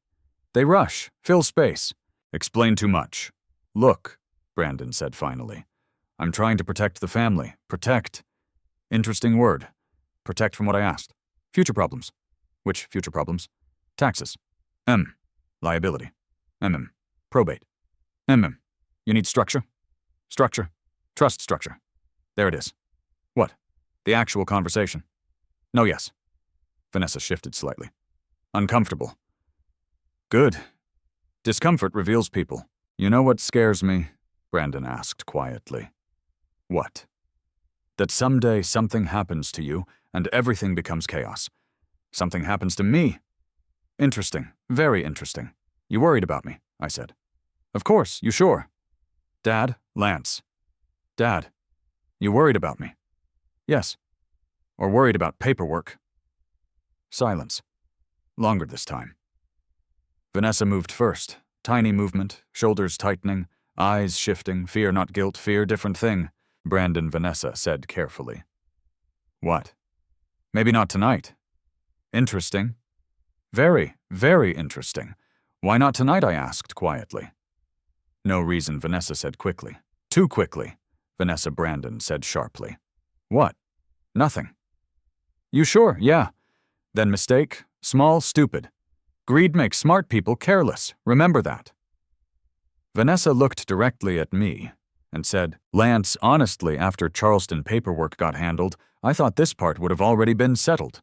They rush, fill space, explain too much. Look, Brandon said finally. I'm trying to protect the family. Protect. Interesting word. Protect from what I asked. Future problems. Which future problems? Taxes. Liability. Probate. You need structure? Structure. Trust structure. There it is. What? The actual conversation. No, yes. Vanessa shifted slightly. Uncomfortable. Good. Discomfort reveals people. You know what scares me? Brandon asked quietly. What? That someday something happens to you and everything becomes chaos. Something happens to me. Interesting. Very interesting. You worried about me, I said. Of course, you sure? Dad, Lance. Dad, you worried about me? Yes. Or worried about paperwork? Silence. Longer this time. Vanessa moved first. Tiny movement, shoulders tightening, Eyes shifting, fear not guilt, fear different thing, Vanessa said carefully. What? Maybe not tonight. Interesting. Very, very interesting. Why not tonight, I asked quietly. No reason, Vanessa said quickly. Too quickly, Vanessa Brandon said sharply. What? Nothing. You sure? Yeah. Then mistake, small, stupid. Greed makes smart people careless. Remember that. Vanessa looked directly at me and said, Lance, honestly, after Charleston paperwork got handled, I thought this part would have already been settled.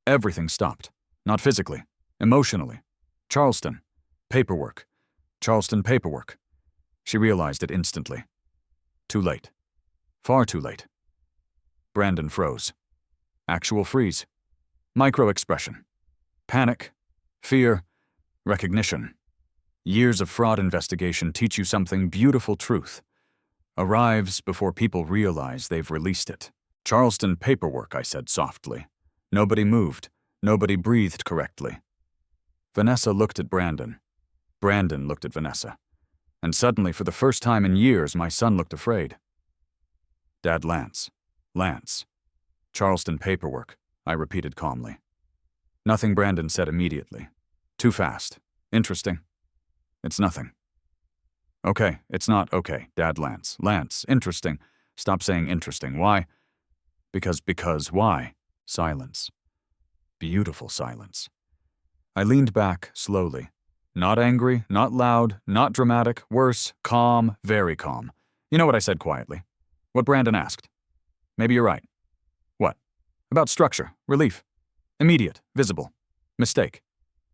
Everything stopped. Not physically, emotionally. Charleston, paperwork. Charleston paperwork. She realized it instantly. Too late. Far too late. Brandon froze. Actual freeze. Micro-expression. Panic. Fear. Recognition. Years of fraud investigation teach you something beautiful truth. Arrives before people realize they've released it. Charleston paperwork, I said softly. Nobody moved. Nobody breathed correctly. Vanessa looked at Brandon. Brandon looked at Vanessa. And suddenly, for the first time in years, my son looked afraid. Dad, Lance. Lance. Charleston paperwork, I repeated calmly. Nothing, Brandon said immediately. Too fast. Interesting. It's nothing. Okay, it's not okay, Dad, Lance. Lance, interesting. Stop saying interesting. Why? Because why? Silence. Beautiful silence. I leaned back slowly. Not angry, not loud, not dramatic, worse, calm, very calm. You know what I said quietly? What Brandon asked. Maybe you're right. What? About structure, relief. Immediate, visible. Mistake.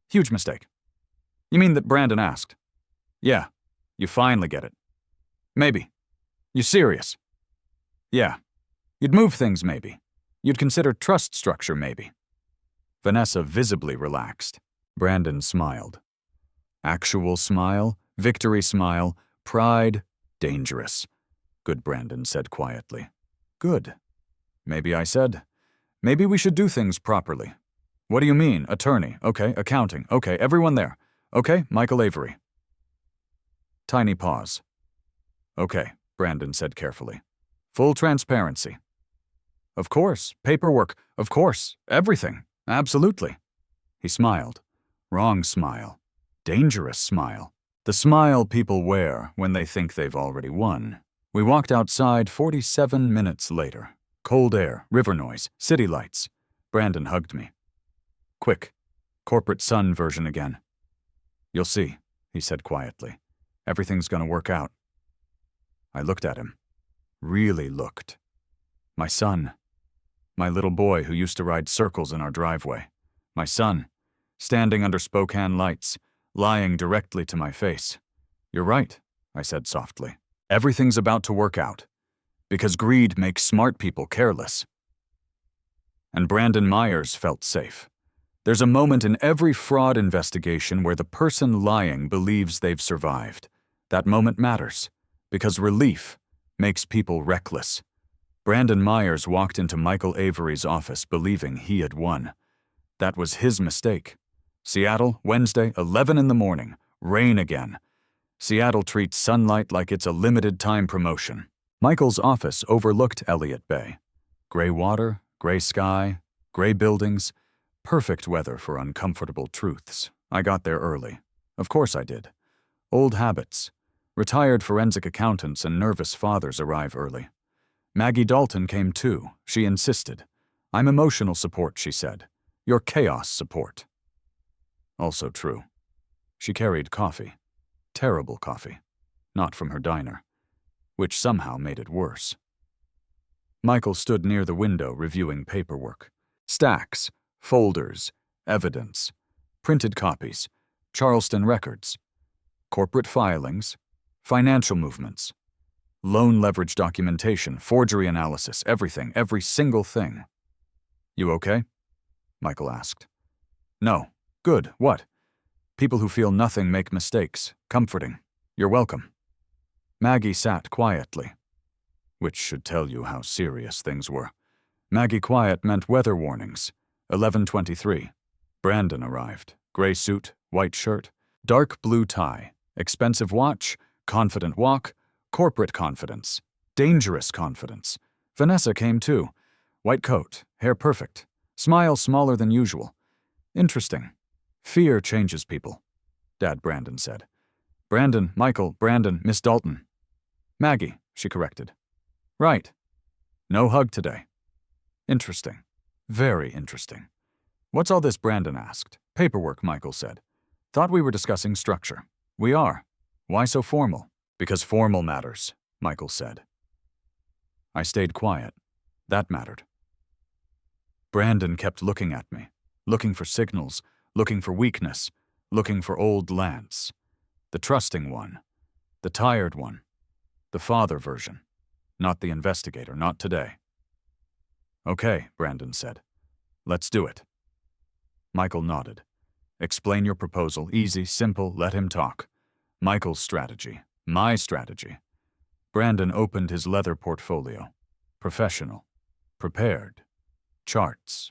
Huge mistake. You mean that Brandon asked? Yeah. You finally get it. Maybe. You serious? Yeah. You'd move things maybe. You'd consider trust structure maybe. Vanessa visibly relaxed. Brandon smiled. Actual smile, victory smile, pride, dangerous. Good, Brandon said quietly. Good. Maybe I said. Maybe we should do things properly. What do you mean? Attorney. Okay. Accounting. Okay. Everyone there. Okay. Michael Avery. Tiny pause. Okay, Brandon said carefully. Full transparency. Of course. Paperwork. Of course. Everything. Absolutely. He smiled. Wrong smile. Dangerous smile. The smile people wear when they think they've already won. We walked outside 47 minutes later. Cold air, river noise, city lights. Brandon hugged me. Quick. Corporate Sun version again. You'll see, he said quietly. Everything's gonna work out. I looked at him. Really looked. My son. My little boy who used to ride circles in our driveway. My son, standing under Spokane lights, lying directly to my face. You're right, I said softly. Everything's about to work out. Because greed makes smart people careless. And Brandon Myers felt safe. There's a moment in every fraud investigation where the person lying believes they've survived. That moment matters, because relief makes people reckless. Brandon Myers walked into Michael Avery's office believing he had won. That was his mistake. Seattle, Wednesday, 11 in the morning, rain again. Seattle treats sunlight like it's a limited-time promotion. Michael's office overlooked Elliott Bay. Gray water, gray sky, gray buildings, perfect weather for uncomfortable truths. I got there early. Of course I did. Old habits. Retired forensic accountants and nervous fathers arrive early. Maggie Dalton came too. She insisted. I'm emotional support, she said. You're chaos support. Also true. She carried coffee. Terrible coffee. Not from her diner. Which somehow made it worse. Michael stood near the window reviewing paperwork. Stacks, folders, evidence, printed copies, Charleston records, corporate filings, financial movements, loan leverage documentation, forgery analysis, everything, every single thing. You okay? Michael asked. No. Good. What? People who feel nothing make mistakes. Comforting. You're welcome. Maggie sat quietly, which should tell you how serious things were. Maggie quiet meant weather warnings. 11:23. Brandon arrived. Gray suit, white shirt, dark blue tie, expensive watch, confident walk, corporate confidence, dangerous confidence. Vanessa came too. White coat, hair perfect, smile smaller than usual. Interesting. Fear changes people, Dad Brandon said. Brandon, Michael, Brandon, Miss Dalton. Maggie, she corrected. Right. No hug today. Interesting. Very interesting. What's all this, Brandon asked. Paperwork, Michael said. Thought we were discussing structure. We are. Why so formal? Because formal matters, Michael said. I stayed quiet. That mattered. Brandon kept looking at me, looking for signals, looking for weakness, looking for old Lance. The trusting one, the tired one, the father version, not the investigator, not today. Okay, Brandon said. Let's do it. Michael nodded. Explain your proposal, easy, simple, let him talk. Michael's strategy, my strategy. Brandon opened his leather portfolio. Professional, prepared, charts,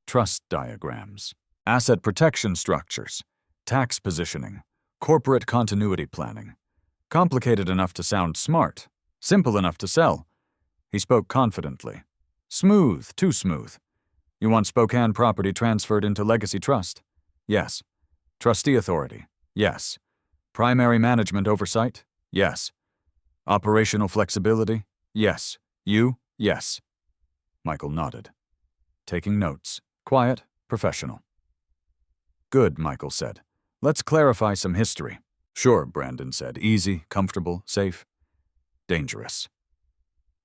trust diagrams, asset protection structures, tax positioning, corporate continuity planning. Complicated enough to sound smart, simple enough to sell. He spoke confidently. Smooth, too smooth. You want Spokane property transferred into legacy trust? Yes. Trustee authority? Yes. Primary management oversight? Yes. Operational flexibility? Yes. You? Yes. Michael nodded. Taking notes. Quiet, professional. Good, Michael said. Let's clarify some history. Sure, Brandon said. Easy, comfortable, safe. Dangerous.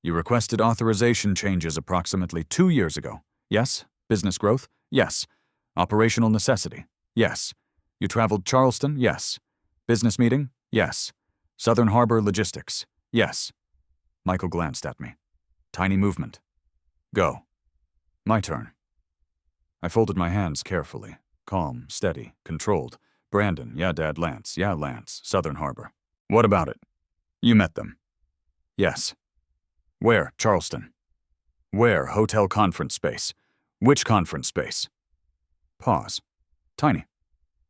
You requested authorization changes approximately 2 years ago. Yes. Business growth? Yes. Operational necessity? Yes. You traveled Charleston? Yes. Business meeting? Yes. Southern Harbor logistics? Yes. Michael glanced at me. Tiny movement. Go. My turn. I folded my hands carefully. Calm, steady, controlled. Brandon, yeah, Dad, Lance, yeah, Lance, Southern Harbor. What about it? You met them. Yes. Where? Charleston. Where? Hotel conference space. Which conference space? Pause. Tiny.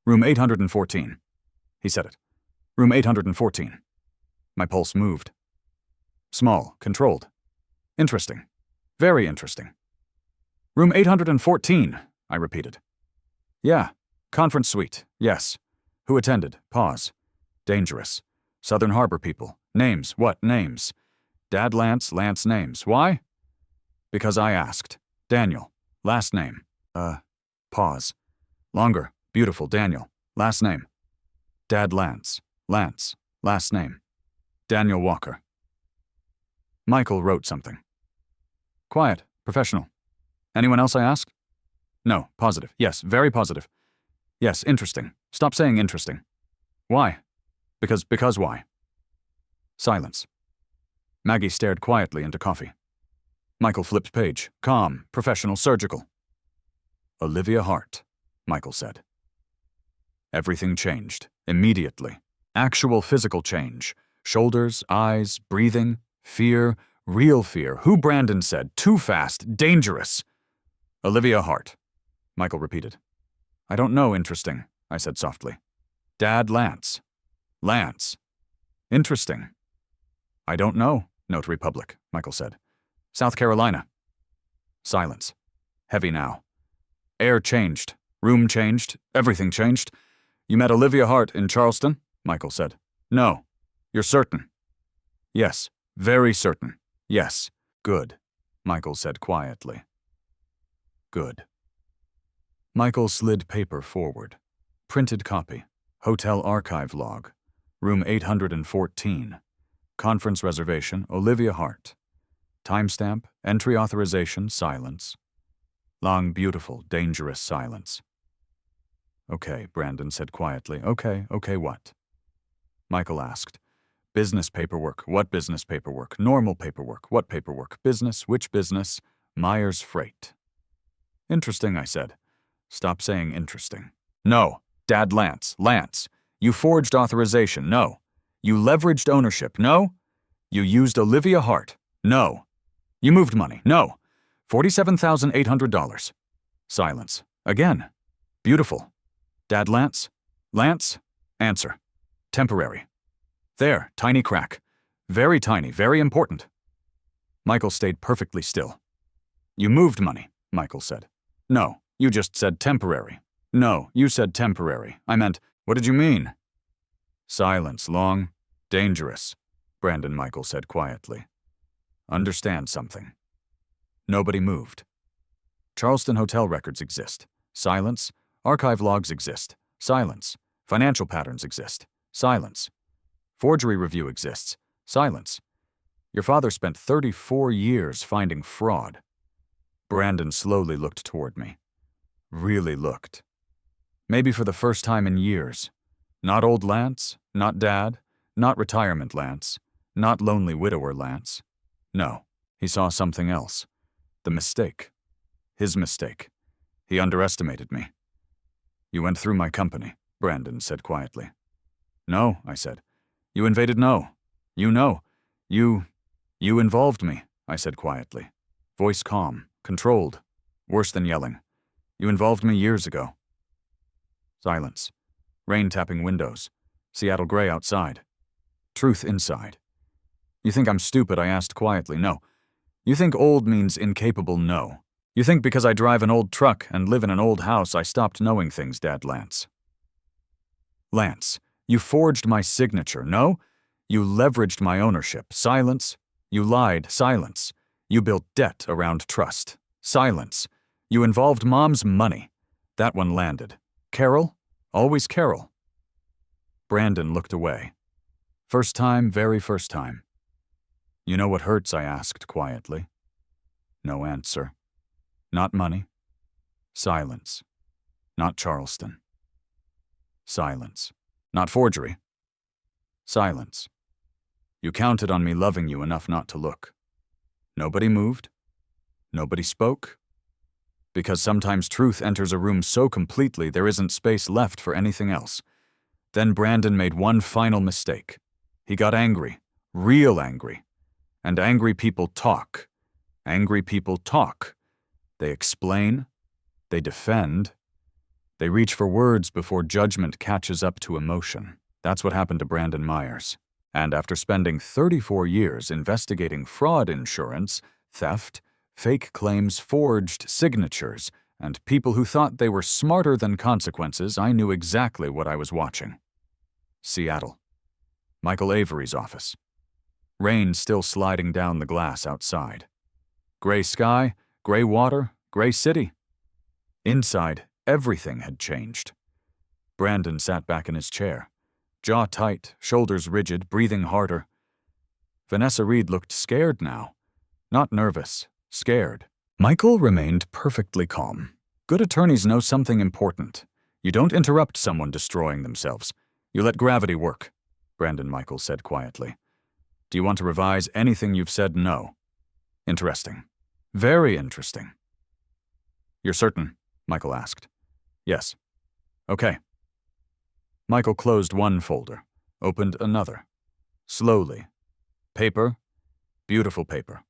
Room 814. He said it. Room 814. My pulse moved. Small, controlled. Interesting. Very interesting. Room 814, I repeated. Yeah. Conference suite. Yes. Who attended? Pause. Dangerous. Southern Harbor people. Names. What names? Dad Lance, Lance names. Why? Because I asked. Daniel. Last name. Pause. Longer. Beautiful. Daniel. Last name. Dad Lance. Lance. Last name. Daniel Walker. Michael wrote something. Quiet. Professional. Anyone else, I asked? No. Positive. Yes. Very positive. Yes. Interesting. Stop saying interesting. Why? Because why? Silence. Maggie stared quietly into coffee. Michael flipped page. Calm. Professional. Surgical. Olivia Hart, Michael said. Everything changed. Immediately. Actual physical change. Shoulders, eyes, breathing, fear, real fear. Who, Brandon said. Too fast. Dangerous. Olivia Hart, Michael repeated. I don't know, interesting, I said softly. Dad Lance. Lance. Interesting. I don't know, Notary Public, Michael said. South Carolina. Silence. Heavy now. Air changed. Room changed. Everything changed. You met Olivia Hart in Charleston? Michael said. No. You're certain? Yes. Very certain. Yes. Good, Michael said quietly. Good. Michael slid paper forward. Printed copy. Hotel archive log. Room 814. Conference reservation, Olivia Hart. Timestamp, entry authorization, silence. Long, beautiful, dangerous silence. Okay, Brandon said quietly. Okay, what? Michael asked. Business paperwork. What business paperwork? Normal paperwork. What paperwork? Business. Which business? Myers Freight. Interesting, I said. Stop saying interesting. No. Dad Lance. Lance. You forged authorization. No. You leveraged ownership. No. You used Olivia Hart. No. You moved money. No. $47,800. Silence. Again. Beautiful. Dad Lance? Lance? Answer. Temporary. There, tiny crack. Very tiny, very important. Michael stayed perfectly still. You moved money, Michael said. No, you just said temporary. No, you said temporary. I meant, what did you mean? Silence, long, dangerous, Brandon Michael said quietly. Understand something. Nobody moved. Charleston hotel records exist. Silence. Archive logs exist. Silence. Financial patterns exist. Silence. Forgery review exists. Silence. Your father spent 34 years finding fraud. Brandon slowly looked toward me. Really looked. Maybe for the first time in years. Not old Lance, not Dad, not retirement Lance, not lonely widower Lance. No, he saw something else. The mistake. His mistake. He underestimated me. You went through my company, Brandon said quietly. No, I said. You invaded no. You know. You involved me, I said quietly. Voice calm, controlled, worse than yelling. You involved me years ago. Silence. Rain tapping windows. Seattle gray outside. Truth inside. You think I'm stupid, I asked quietly. No. You think old means incapable? No. You think because I drive an old truck and live in an old house I stopped knowing things, Dad Lance. Lance, you forged my signature. No. You leveraged my ownership. Silence. You lied. Silence. You built debt around trust. Silence. You involved Mom's money. That one landed. Carol? Always Carol. Brandon looked away. First time, very first time. You know what hurts? I asked quietly. No answer. Not money. Silence. Not Charleston. Silence. Not forgery. Silence. You counted on me loving you enough not to look. Nobody moved. Nobody spoke. Because sometimes truth enters a room so completely there isn't space left for anything else. Then Brandon made one final mistake. He got angry. Real angry. And angry people talk. Angry people talk. They explain. They defend. They reach for words before judgment catches up to emotion. That's what happened to Brandon Myers. And after spending 34 years investigating fraud insurance, theft, fake claims, forged signatures, and people who thought they were smarter than consequences, I knew exactly what I was watching. Seattle. Michael Avery's office. Rain still sliding down the glass outside. Gray sky, gray water, gray city. Inside, everything had changed. Brandon sat back in his chair. Jaw tight, shoulders rigid, breathing harder. Vanessa Reed looked scared now. Not nervous, scared. Michael remained perfectly calm. Good attorneys know something important. You don't interrupt someone destroying themselves. You let gravity work, Brandon Michael said quietly. Do you want to revise anything you've said? No. Interesting. Very interesting. You're certain? Michael asked. Yes. Okay. Michael closed one folder, opened another. Slowly. Paper. Beautiful paper.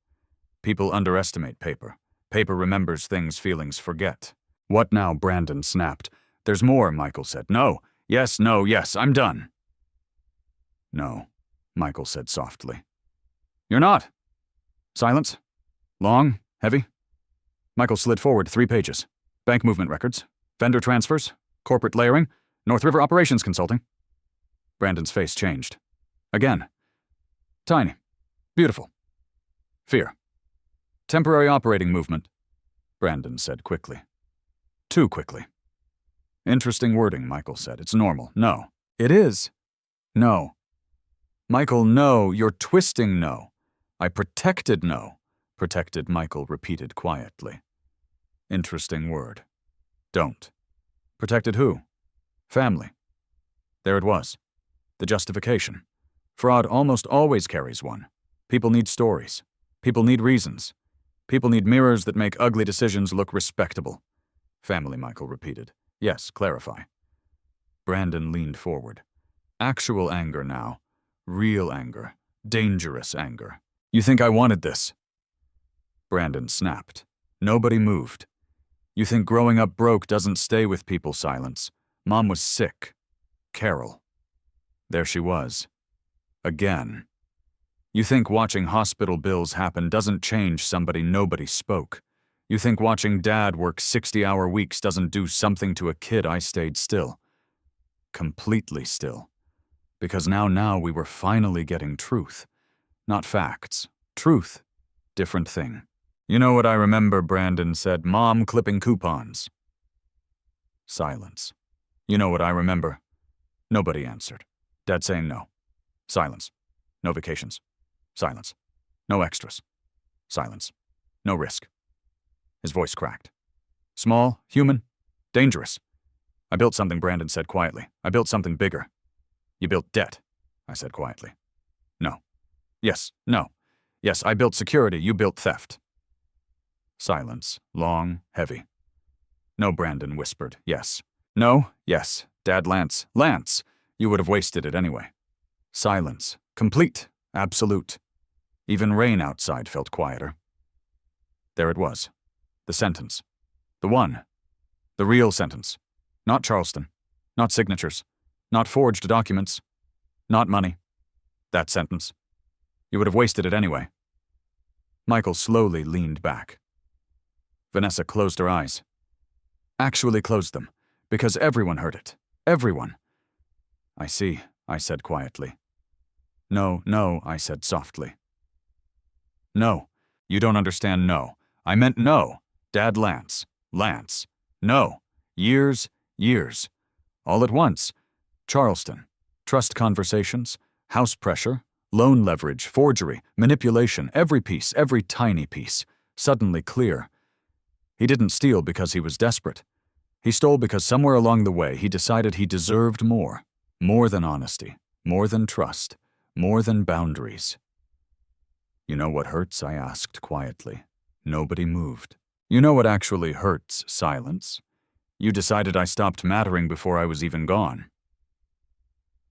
People underestimate paper. Paper remembers things feelings forget. What now? Brandon snapped. There's more, Michael said. No. Yes, no, yes, I'm done. No, Michael said softly. You're not. Silence. Long, heavy. Michael slid forward 3 pages. Bank movement records, vendor transfers, corporate layering, North River Operations Consulting. Brandon's face changed. Again. Tiny. Beautiful. Fear. Temporary operating movement, Brandon said quickly. Too quickly. Interesting wording, Michael said. It's normal. No. It is. No. Michael, no. You're twisting no. I protected no. Protected, Michael repeated quietly. Interesting word. Don't. Protected who? Family. There it was. The justification. Fraud almost always carries one. People need stories. People need reasons. People need mirrors that make ugly decisions look respectable. Family, Michael repeated. Yes, clarify. Brandon leaned forward. Actual anger now. Real anger. Dangerous anger. You think I wanted this? Brandon snapped. Nobody moved. You think growing up broke doesn't stay with people? Silence. Mom was sick. Carol. There she was. Again. You think watching hospital bills happen doesn't change somebody nobody spoke. You think watching Dad work 60-hour weeks doesn't do something to a kid. I stayed still. Completely still. Because now we were finally getting truth. Not facts. Truth. Different thing. You know what I remember, Brandon said. Mom clipping coupons. Silence. You know what I remember? Nobody answered. Dad saying no. Silence. No vacations. Silence. No extras. Silence. No risk. His voice cracked. Small, human, dangerous. I built something, Brandon said quietly. I built something bigger. You built debt, I said quietly. No. Yes, no. Yes, I built security, you built theft. Silence, long, heavy. No, Brandon whispered. Yes. No, yes. Dad, Lance. Lance! You would have wasted it anyway. Silence. Complete. Absolute. Even rain outside felt quieter. There it was. The sentence. The one. The real sentence. Not Charleston. Not signatures. Not forged documents. Not money. That sentence. You would have wasted it anyway. Michael slowly leaned back. Vanessa closed her eyes. Actually closed them, because everyone heard it. Everyone. I see, I said quietly. No, no, I said softly. No. You don't understand no. I meant no. Dad, Lance. Lance. No. Years, years. All at once. Charleston. Trust conversations. House pressure. Loan leverage. Forgery. Manipulation. Every piece. Every tiny piece. Suddenly clear. He didn't steal because he was desperate. He stole because somewhere along the way he decided he deserved more. More than honesty. More than trust. More than boundaries. You know what hurts? I asked quietly. Nobody moved. You know what actually hurts? Silence. You decided I stopped mattering before I was even gone.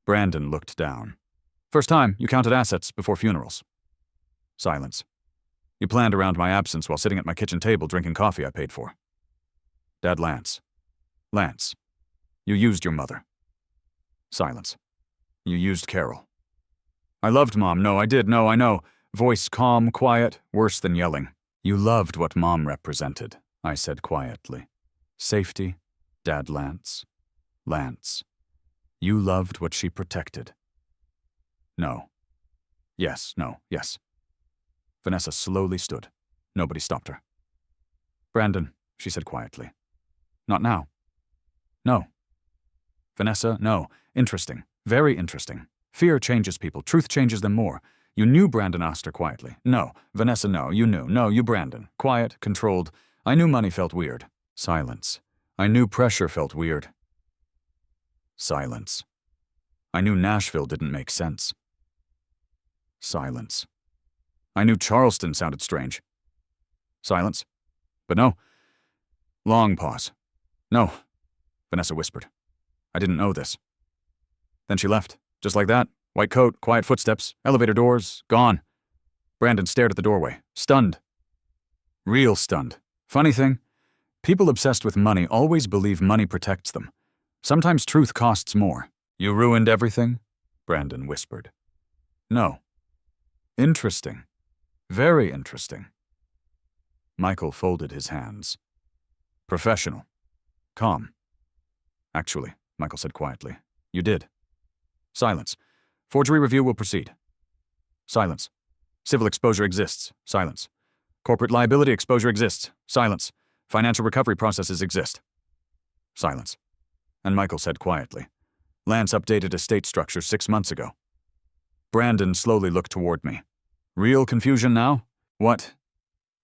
Brandon looked down. First time you counted assets before funerals. Silence. You planned around my absence while sitting at my kitchen table drinking coffee I paid for. Dad, Lance. Lance. You used your mother. Silence. You used Carol. I loved Mom. No, I did. No, I know. Voice calm, quiet, worse than yelling. You loved what Mom represented, I said quietly. Safety, Dad, Lance. Lance. You loved what she protected. No. Yes, no, yes. Vanessa slowly stood. Nobody stopped her. Brandon, she said quietly. Not now. No. Vanessa, no. Interesting. Very interesting. Fear changes people. Truth changes them more. You knew, Brandon asked her quietly. No. Vanessa, no. You knew. No, you, Brandon. Quiet, controlled. I knew money felt weird. Silence. I knew pressure felt weird. Silence. I knew Nashville didn't make sense. Silence. I knew Charleston sounded strange. Silence. But no. Long pause. No, Vanessa whispered. I didn't know this. Then she left, just like that. White coat, quiet footsteps, elevator doors, gone. Brandon stared at the doorway, stunned. Real stunned. Funny thing, people obsessed with money always believe money protects them. Sometimes truth costs more. You ruined everything? Brandon whispered. No. Interesting. Very interesting. Michael folded his hands. Professional. Calm. Actually, Michael said quietly, you did. Silence. Forgery review will proceed. Silence. Civil exposure exists. Silence. Corporate liability exposure exists. Silence. Financial recovery processes exist. Silence. And Michael said quietly, Lance updated estate structure 6 months ago. Brandon slowly looked toward me. Real confusion now? What?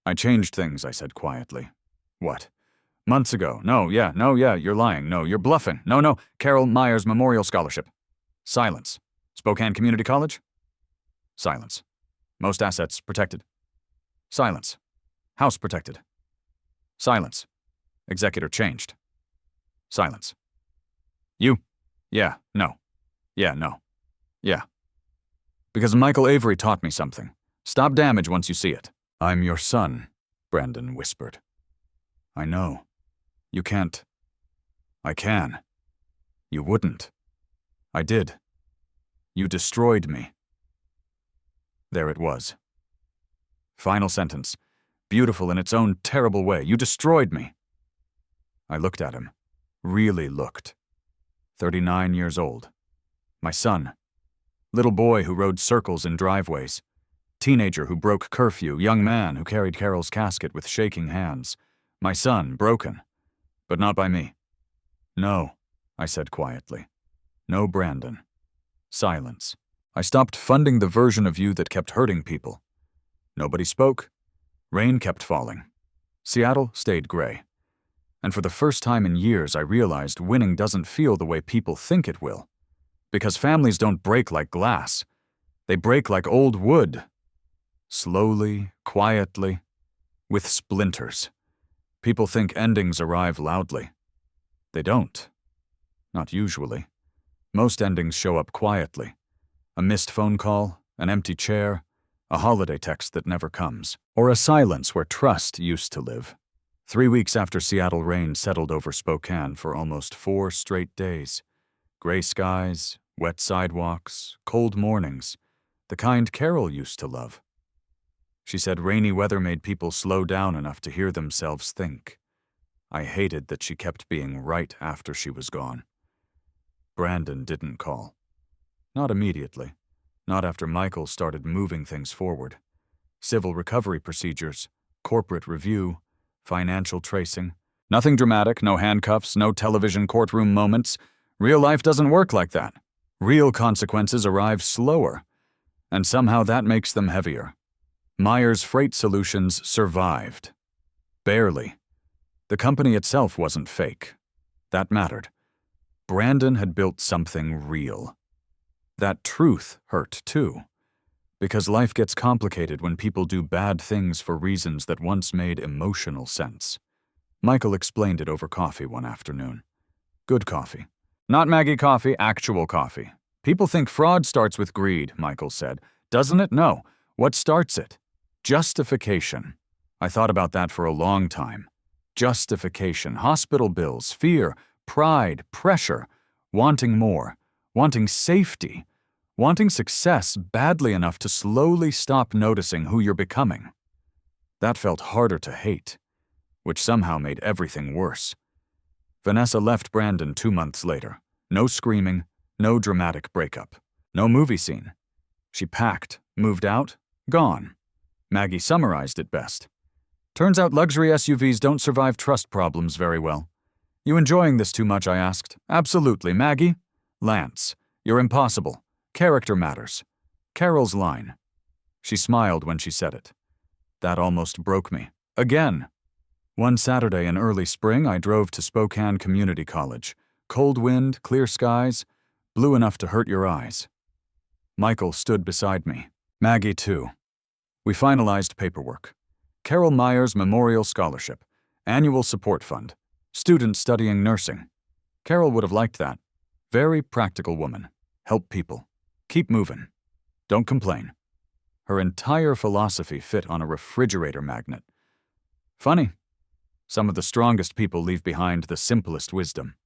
I changed things, I said quietly. What? Months ago. No, yeah, you're lying. No, you're bluffing. No, Carol Myers Memorial Scholarship. Silence. Spokane Community College? Silence. Most assets protected. Silence. House protected. Silence. Executor changed. Silence. You? Yeah, no. Yeah, no. Yeah. Because Michael Avery taught me something. Stop damage once you see it. I'm your son, Brandon whispered. I know. You can't. I can. You wouldn't. I did. You destroyed me. There it was. Final sentence. Beautiful in its own terrible way. You destroyed me. I looked at him. Really looked. 39 years old. My son. Little boy who rode circles in driveways. Teenager who broke curfew. Young man who carried Carol's casket with shaking hands. My son, broken. But not by me. No, I said quietly. No, Brandon. Silence. I stopped funding the version of you that kept hurting people. Nobody spoke. Rain kept falling. Seattle stayed gray. And for the first time in years, I realized winning doesn't feel the way people think it will. Because families don't break like glass. They break like old wood. Slowly, quietly, with splinters. People think endings arrive loudly. They don't. Not usually. Most endings show up quietly. A missed phone call, an empty chair, a holiday text that never comes, or a silence where trust used to live. 3 weeks after Seattle rain settled over Spokane for almost 4 straight days. Gray skies, wet sidewalks, cold mornings, the kind Carol used to love. She said rainy weather made people slow down enough to hear themselves think. I hated that she kept being right after she was gone. Brandon didn't call. Not immediately. Not after Michael started moving things forward. Civil recovery procedures, corporate review, financial tracing. Nothing dramatic, no handcuffs, no television courtroom moments. Real life doesn't work like that. Real consequences arrive slower, and somehow that makes them heavier. Myers Freight Solutions survived. Barely. The company itself wasn't fake. That mattered. Brandon had built something real. That truth hurt too. Because life gets complicated when people do bad things for reasons that once made emotional sense. Michael explained it over coffee one afternoon. Good coffee. Not Maggie coffee, actual coffee. People think fraud starts with greed, Michael said. Doesn't it? No. What starts it? Justification. I thought about that for a long time. Justification, hospital bills, fear, pride, pressure, wanting more, wanting safety, wanting success badly enough to slowly stop noticing who you're becoming. That felt harder to hate, which somehow made everything worse. Vanessa left Brandon 2 months later. No screaming, no dramatic breakup, no movie scene. She packed, moved out, gone. Maggie summarized it best. Turns out luxury SUVs don't survive trust problems very well. You enjoying this too much, I asked. Absolutely, Maggie. Lance, you're impossible. Character matters. Carol's line. She smiled when she said it. That almost broke me. Again. One Saturday in early spring, I drove to Spokane Community College. Cold wind, clear skies, blue enough to hurt your eyes. Michael stood beside me. Maggie, too. We finalized paperwork. Carol Myers Memorial Scholarship, Annual Support Fund, student studying nursing. Carol would have liked that. Very practical woman. Help people. Keep moving. Don't complain. Her entire philosophy fit on a refrigerator magnet. Funny. Some of the strongest people leave behind the simplest wisdom.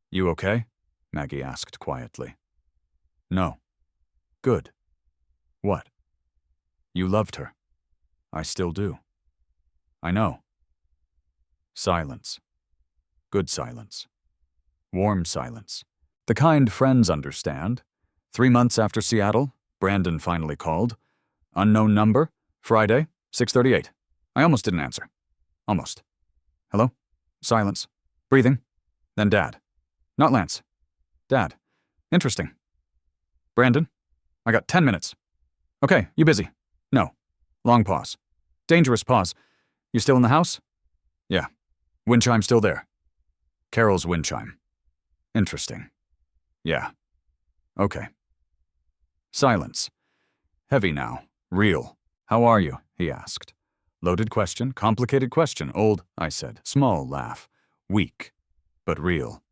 You okay? Maggie asked quietly. No. Good. What? You loved her. I still do. I know. Silence. Good silence. Warm silence. The kind friends understand. 3 months after Seattle, Brandon finally called. Unknown number, Friday, 6:38. I almost didn't answer. Almost. Hello? Silence. Breathing. Then Dad. Not Lance. Dad. Interesting. Brandon, I got 10 minutes. Okay, you busy? No. Long pause. Dangerous pause. You still in the house? Yeah. Wind chime still there. Carol's wind chime. Interesting. Yeah. Okay. Silence. Heavy now. Real. How are you? He asked. Loaded question, complicated question. Old, I said. Small laugh. Weak. But real.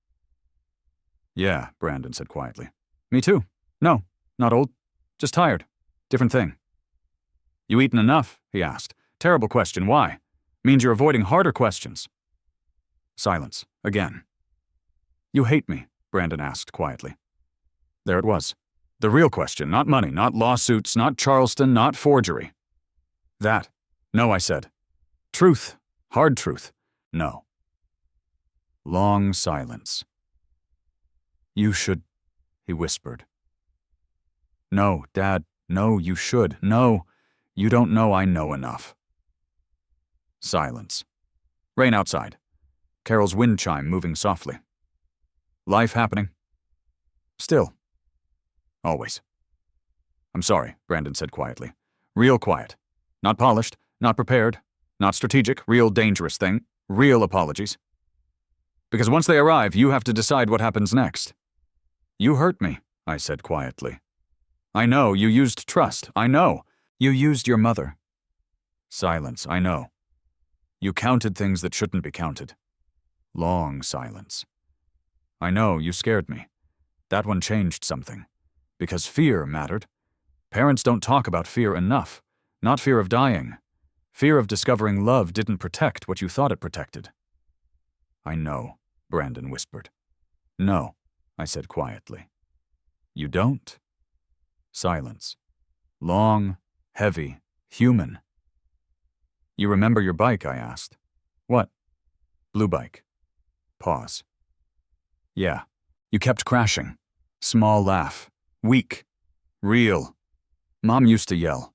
Yeah, Brandon said quietly. Me too. No, not old. Just tired. Different thing. You eaten enough? He asked. Terrible question. Why? Means you're avoiding harder questions. Silence. Again. You hate me? Brandon asked quietly. There it was. The real question, not money, not lawsuits, not Charleston, not forgery. That. No, I said. Truth. Hard truth. No. Long silence. You should, he whispered. No, Dad. No, you should. No, you don't know I know enough. Silence. Rain outside. Carol's wind chime moving softly. Life happening. Still. Always. I'm sorry, Brandon said quietly. Real quiet. Not polished, not prepared, not strategic, real dangerous thing. Real apologies. Because once they arrive, you have to decide what happens next. You hurt me, I said quietly. I know, you used trust. I know. You used your mother. Silence, I know. You counted things that shouldn't be counted. Long silence. I know, you scared me. That one changed something. Because fear mattered. Parents don't talk about fear enough. Not fear of dying. Fear of discovering love didn't protect what you thought it protected. I know, Brandon whispered. No, I said quietly. You don't? Silence. Long, heavy, human. You remember your bike, I asked. What? Blue bike. Pause. Yeah. You kept crashing. Small laugh. Weak. Real. Mom used to yell.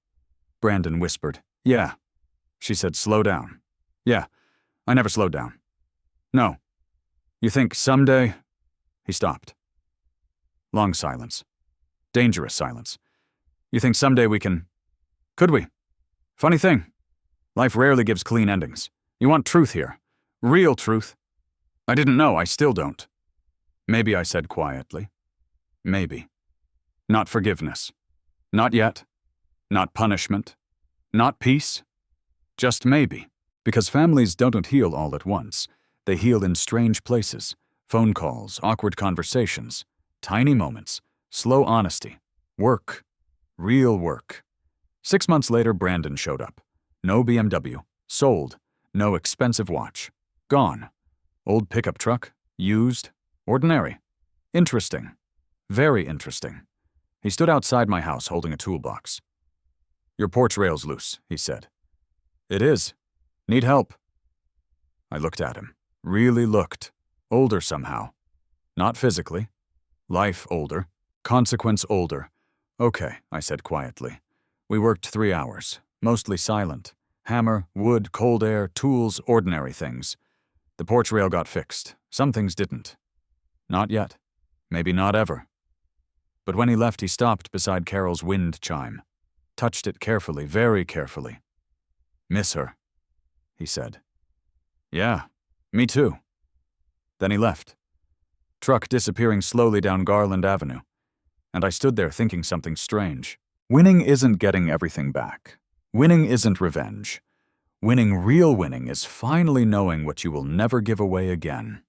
Brandon whispered. Yeah. She said, slow down. Yeah. I never slowed down. No. You think someday? He stopped. Long silence. Dangerous silence. You think someday we can? Could we? Funny thing. Life rarely gives clean endings. You want truth here. Real truth. I didn't know, I still don't. Maybe, I said quietly. Maybe. Not forgiveness. Not yet. Not punishment. Not peace. Just maybe. Because families don't heal all at once. They heal in strange places. Phone calls, awkward conversations, tiny moments, slow honesty, work. Real work. 6 months later, Brandon showed up. No BMW. Sold. No expensive watch. Gone. Old pickup truck. Used. Ordinary. Interesting. Very interesting. He stood outside my house holding a toolbox. Your porch rail's loose, he said. It is. Need help. I looked at him. Really looked. Older somehow. Not physically. Life older. Consequence older. Okay, I said quietly. We worked 3 hours. Mostly silent. Hammer, wood, cold air, tools, ordinary things. The porch rail got fixed. Some things didn't. Not yet. Maybe not ever. But when he left, he stopped beside Carol's wind chime. Touched it carefully, very carefully. Miss her, he said. Yeah, me too. Then he left. Truck disappearing slowly down Garland Avenue. And I stood there thinking something strange. Winning isn't getting everything back. Winning isn't revenge. Winning, real winning, is finally knowing what you will never give away again.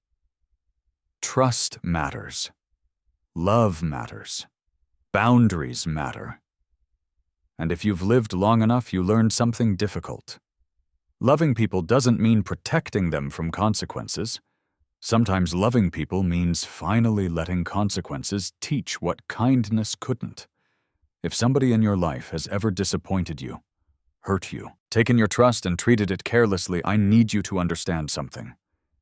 Trust matters. Love matters. Boundaries matter. And if you've lived long enough, you learn something difficult. Loving people doesn't mean protecting them from consequences. Sometimes loving people means finally letting consequences teach what kindness couldn't. If somebody in your life has ever disappointed you, hurt you, taken your trust and treated it carelessly, I need you to understand something.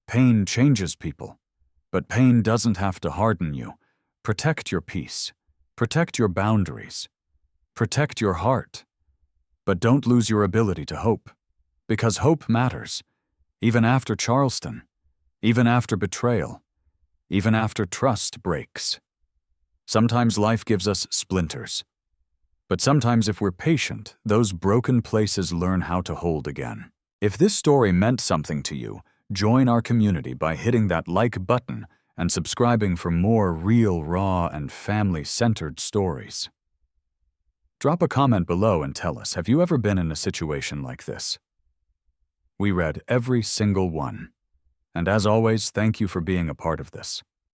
Pain changes people, but pain doesn't have to harden you. Protect your peace. Protect your boundaries. Protect your heart. But don't lose your ability to hope, because hope matters, even after Charleston, even after betrayal, even after trust breaks. Sometimes life gives us splinters. But sometimes if we're patient, those broken places learn how to hold again. If this story meant something to you, join our community by hitting that like button and subscribing for more real, raw, and family-centered stories. Drop a comment below and tell us, have you ever been in a situation like this? We read every single one. And as always, thank you for being a part of this.